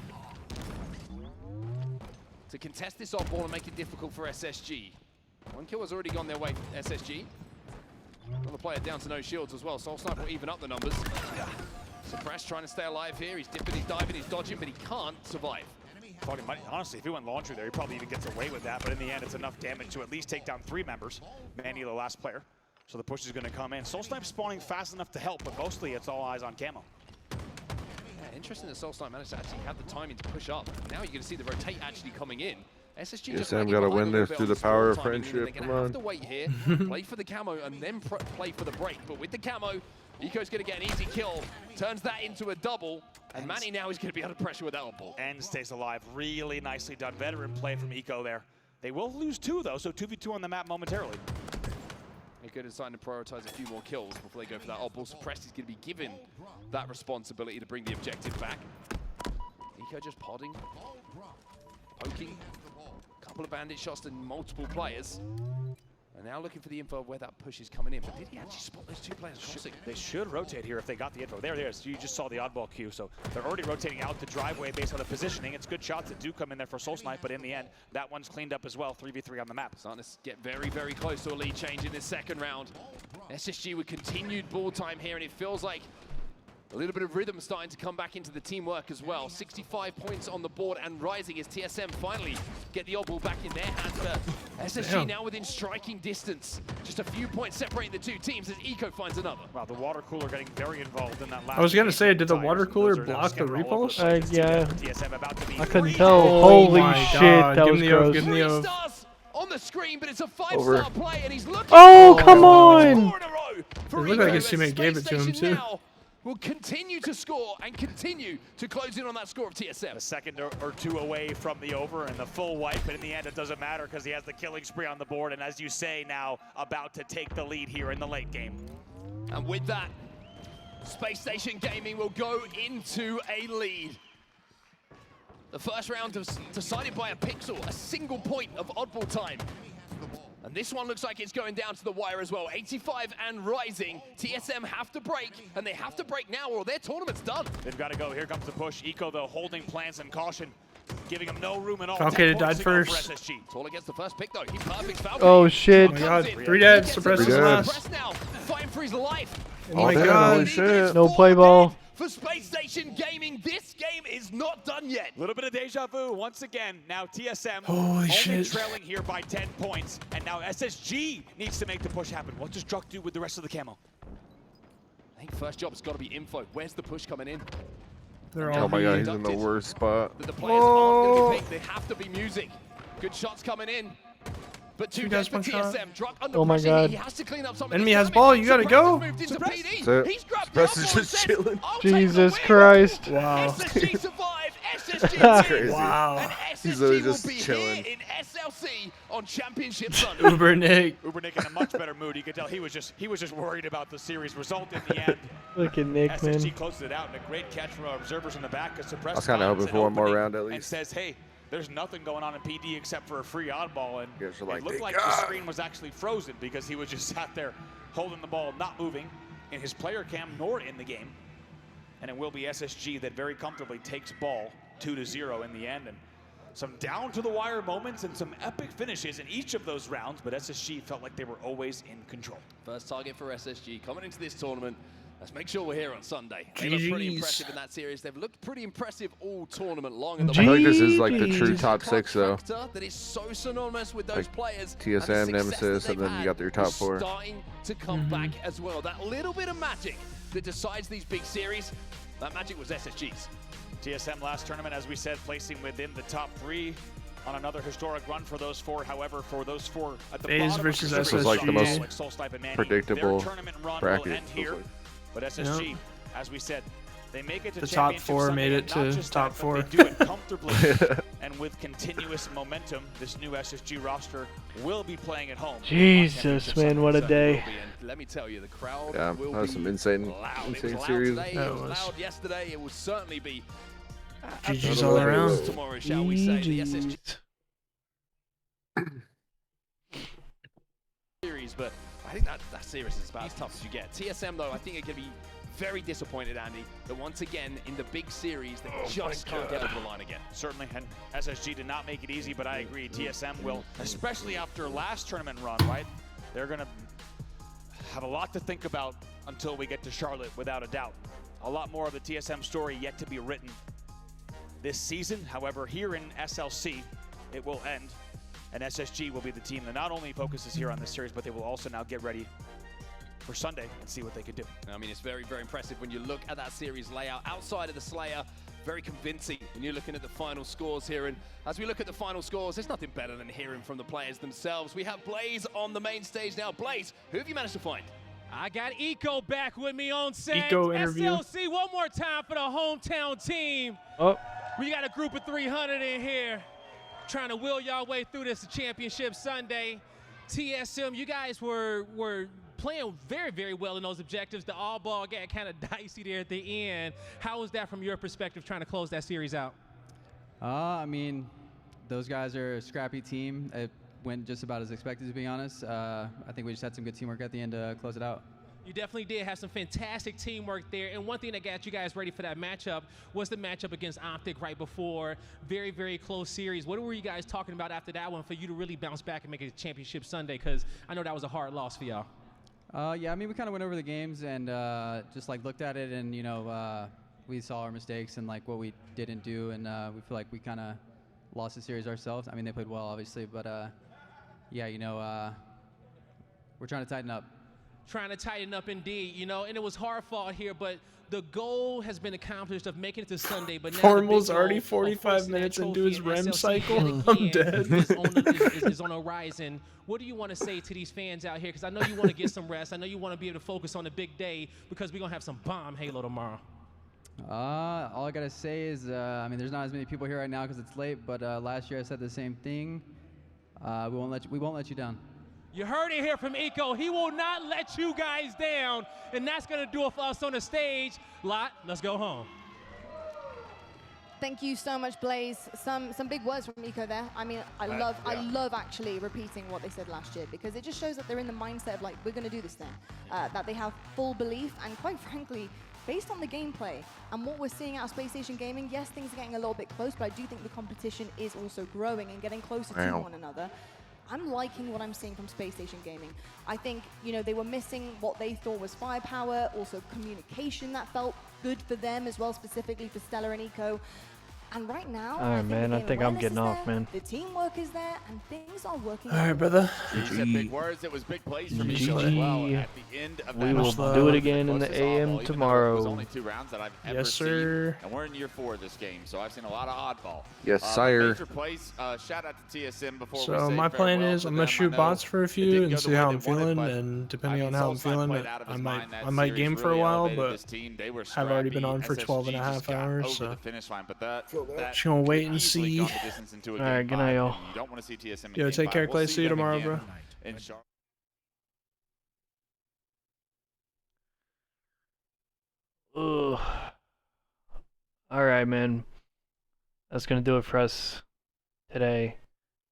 To contest this off ball and make it difficult for SSG. 1 kill has already gone their way, SSG. Another player down to no shields as well. Soulsnipe will even up the numbers. Suppressed trying to stay alive here. He's dipping, he's diving, he's dodging, but he can't survive. Thought he might, honestly, if he went laundry there, he probably even gets away with that, but in the end, it's enough damage to at least take down 3 members. Manny, the last player. So the push is going to come in. Soulsnipe spawning fast enough to help, but mostly it's all eyes on camo. Yeah, interesting that Soulsnipe managed to actually have the timing to push up. Now you're going to see the rotate actually coming in. SSG just TSM got to win this through the power of friendship. They're going to have to wait here, play for the camo, and then play for the break. But with the camo, Eco's going to get an easy kill, turns that into a double, and Manny now is going to be under pressure with that ball. And stays alive. Really nicely done. Veteran play from Eco there. They will lose 2, though, so 2v2 on the map momentarily. Eco deciding to prioritize a few more kills before they go for that oddball. Suppressed is going to be given that responsibility to bring the objective back. Eco just podding, poking, a couple of bandit shots to multiple players. And now looking for the info of where that push is coming in. But did he actually spot those 2 players crossing? They should rotate here if they got the info. There it is. You just saw the oddball cue. So they're already rotating out the driveway based on the positioning. It's good shots that do come in there for Soulsnipe, but in the end, that one's cleaned up as well. 3v3 on the map. Starting to get very, very close to a lead change in this second round. SSG with continued ball time here, and it feels like a little bit of rhythm starting to come back into the teamwork as well. 65 points on the board and rising as TSM finally get the odd ball back in their hands. SSG now within striking distance. Just a few points separating the 2 teams as Eco finds another. Wow, the water cooler getting very involved in that last. I was gonna say, did the water cooler block the repulse? Yeah. TSM about to be I couldn't tell. Holy shit, that give was me gross. Give me 3 stars on the screen, but it's a 5-star play, and he's looking. Oh, come on! It looked like his teammate gave it to him too. Will continue to score and continue to close in on that score of TSM. A second or 2 away from the over and the full wipe, but in the end it doesn't matter because he has the killing spree on the board, and as you say, now about to take the lead here in the late game. And with that, Space Station Gaming will go into a lead. The first round was decided by a pixel, a single point of oddball time. And this one looks like it's going down to the wire as well. 85 and rising. TSM have to break, and they have to break now or their tournament's done. They've got to go. Here comes the push. Eco, though, holding plans and caution, giving him no room at all. Okay, died first. Tola gets the first pick, though. He's perfect. Falcon. Oh, shit. Oh my god, 3 dead. Suppress his last. Suppress now, fighting for his life. Oh my god. Holy shit. No play ball. For Space Station Gaming, this game is not done yet. A little bit of deja vu once again. Now TSM Holy shit. trailing here by 10 points, and now SSG needs to make the push happen. What does Druck do with the rest of the camo? I think first job's got to be info. Where's the push coming in? They're Oh all my god, he's in the worst spot. The players aren't going to be picked. They have to be music. Good shots coming in. But 2 deaths for TSM. Druck under Oh my pressure. god. He has to clean up some of Enemy his has damage. ball, you gotta go. Moved into PD. That's it. He's grabbed Suppress the is elbow just and says, chilling. "I'll take the Jesus win." Christ. Wow. SSG survive. SSG That's win. crazy. Wow. And He's SSG literally will just be chilling. here in SLC on Championship Sunday. Uber Nick. Ubernick in a much better mood. You could tell he was just worried about the series result in the end. Look at Nick, SSG man. closes it out, and a great catch from our observers in the back. Because Suppressed I was kinda hoping finds for an one more opening round at and least. says, hey, there's nothing going on in PD except for a free oddball, and Guys are like, it looked "Thank like God." the screen was actually frozen because he was just sat there holding the ball, not moving in his player cam nor in the game. And it will be SSG that very comfortably takes ball 2-0 in the end, and some down to the wire moments and some epic finishes in each of those rounds, but SSG felt like they were always in control. First target for SSG coming into this tournament. Let's make sure we're here on Sunday. They look pretty GGs. impressive in that series. They've looked pretty impressive all tournament long. And I feel like this is like the true GGs. top 6 though. that is so synonymous with those Like players. TSM, and the success Nemesis, that and then they've you got your top had 4. Starting to come back as well. That little bit of magic that decides these big series, that magic was SSG's. TSM last tournament, as we said, placing within the top 3 on another historic run for those 4. However, for those 4 at the FaZe bottom, versus This was like the most like Soulsnipe and Manny, predictable their tournament run bracket, will end feels here. like. But SSG, as we said, they make it to The top Championship 4 Sunday, made and it not to just top that, 4. but they do it comfortably and with continuous momentum. This new SSG roster will be playing at home. on Jesus, Championship man, Sunday. what a So day. will be, and let me tell you, the crowd Yeah, will that was be some insane loud. It was loud series. today, That it was was. loud yesterday, it will certainly be GG's all around. tomorrow, shall we say. The SSG GGs. series, but I think that series is about as tough as you get. TSM, though, I think it could be very disappointed, Andy, that once again, in the big series, they just can't get over the line again. Certainly, and SSG did not make it easy, but I agree. TSM will, especially after last tournament run, right? They're going to have a lot to think about until we get to Charlotte, without a doubt. A lot more of the TSM story yet to be written this season. However, here in SLC, it will end, and SSG will be the team that not only focuses here on this series, but they will also now get ready for Sunday and see what they could do. I mean, it's very, very impressive when you look at that series layout. Outside of the Slayer, very convincing when you're looking at the final scores here. And as we look at the final scores, there's nothing better than hearing from the players themselves. We have Blaze on the main stage now. Blaze, who have you managed to find? I got Eco back with me on set. Eco interview. SLC, one more time for the hometown team. Oh. We got a group of 300 in here trying to will y'all way through this championship Sunday. TSM, you guys were playing very, very well in those objectives. The all ball got kind of dicey there at the end. How was that from your perspective trying to close that series out? I mean, those guys are a scrappy team. It went just about as expected, to be honest. I think we just had some good teamwork at the end to close it out. You definitely did have some fantastic teamwork there. And one thing that got you guys ready for that matchup was the matchup against Optic right before. Very, very close series. What were you guys talking about after that one for you to really bounce back and make it a championship Sunday? Because I know that was a hard loss for y'all. Yeah, I mean, we kind of went over the games and just like looked at it, and we saw our mistakes and like what we didn't do, and we feel like we kind of lost the series ourselves. I mean, they played well, obviously, but yeah, we're trying to tighten up. Trying to tighten up indeed, and it was hard fought here, but the goal has been accomplished of making it to Sunday. But now Formal's already 45 minutes into his REM cycle. I'm dead. is on the horizon. What do you want to say to these fans out here? Because I know you want to get some rest. I know you want to be able to focus on the big day because we're going to have some bomb Halo tomorrow. All I got to say is, I mean, there's not as many people here right now because it's late, but last year I said the same thing. We won't let you down. You heard it here from Eco. He will not let you guys down, and that's going to do it for us on the stage. Lot, let's go home. Thank you so much, Blaze. Some big words from Eco there. I mean, I love actually repeating what they said last year because it just shows that they're in the mindset of like, we're going to do this thing. That they have full belief, and quite frankly, based on the gameplay and what we're seeing out of Space Station Gaming, yes, things are getting a little bit close, but I do think the competition is also growing and getting closer to one another. I'm liking what I'm seeing from Space Station Gaming. I think, they were missing what they thought was firepower, also communication that felt good for them as well, specifically for Stellar and Eco. And right now, I think I'm getting off, man. The teamwork is there, and things are working. All right, brother. You said big words. It was big plays from Eco as well. At the end of we will do it again in the AM tomorrow. It was only 2 rounds that I've ever seen. And we're in year 4 of this game, so I've seen a lot of oddball. Yes, sire. Major plays. Shout out to TSM before so we say my plan is I'm gonna shoot bots for a few and see how I'm feeling, and depending on how I'm feeling, I might game for a while, but I've already been on for 12.5 hours, so just gonna wait and see. Alright, good night, y'all. Yo, take care, Clay. See you tomorrow, bro. Ugh. Alright, man. That's gonna do it for us today.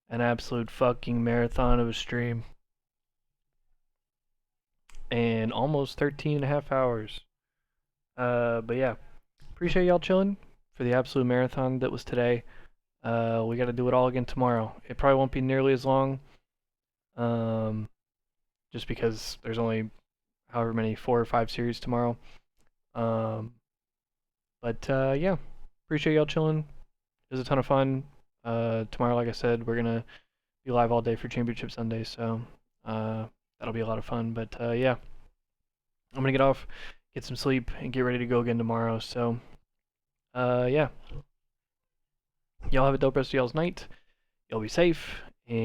An absolute fucking marathon of a stream. And almost 13.5 hours. But yeah. Appreciate y'all chilling for the absolute marathon that was today. We got to do it all again tomorrow. It probably won't be nearly as long, just because there's only however many 4 or 5 series tomorrow. But yeah, appreciate y'all chilling. It was a ton of fun. Tomorrow, like I said, we're gonna be live all day for Championship Sunday, so that'll be a lot of fun. But yeah, I'm gonna get off, get some sleep, and get ready to go again tomorrow. So yeah. Y'all have a dope rest of y'all's night. Y'all be safe, and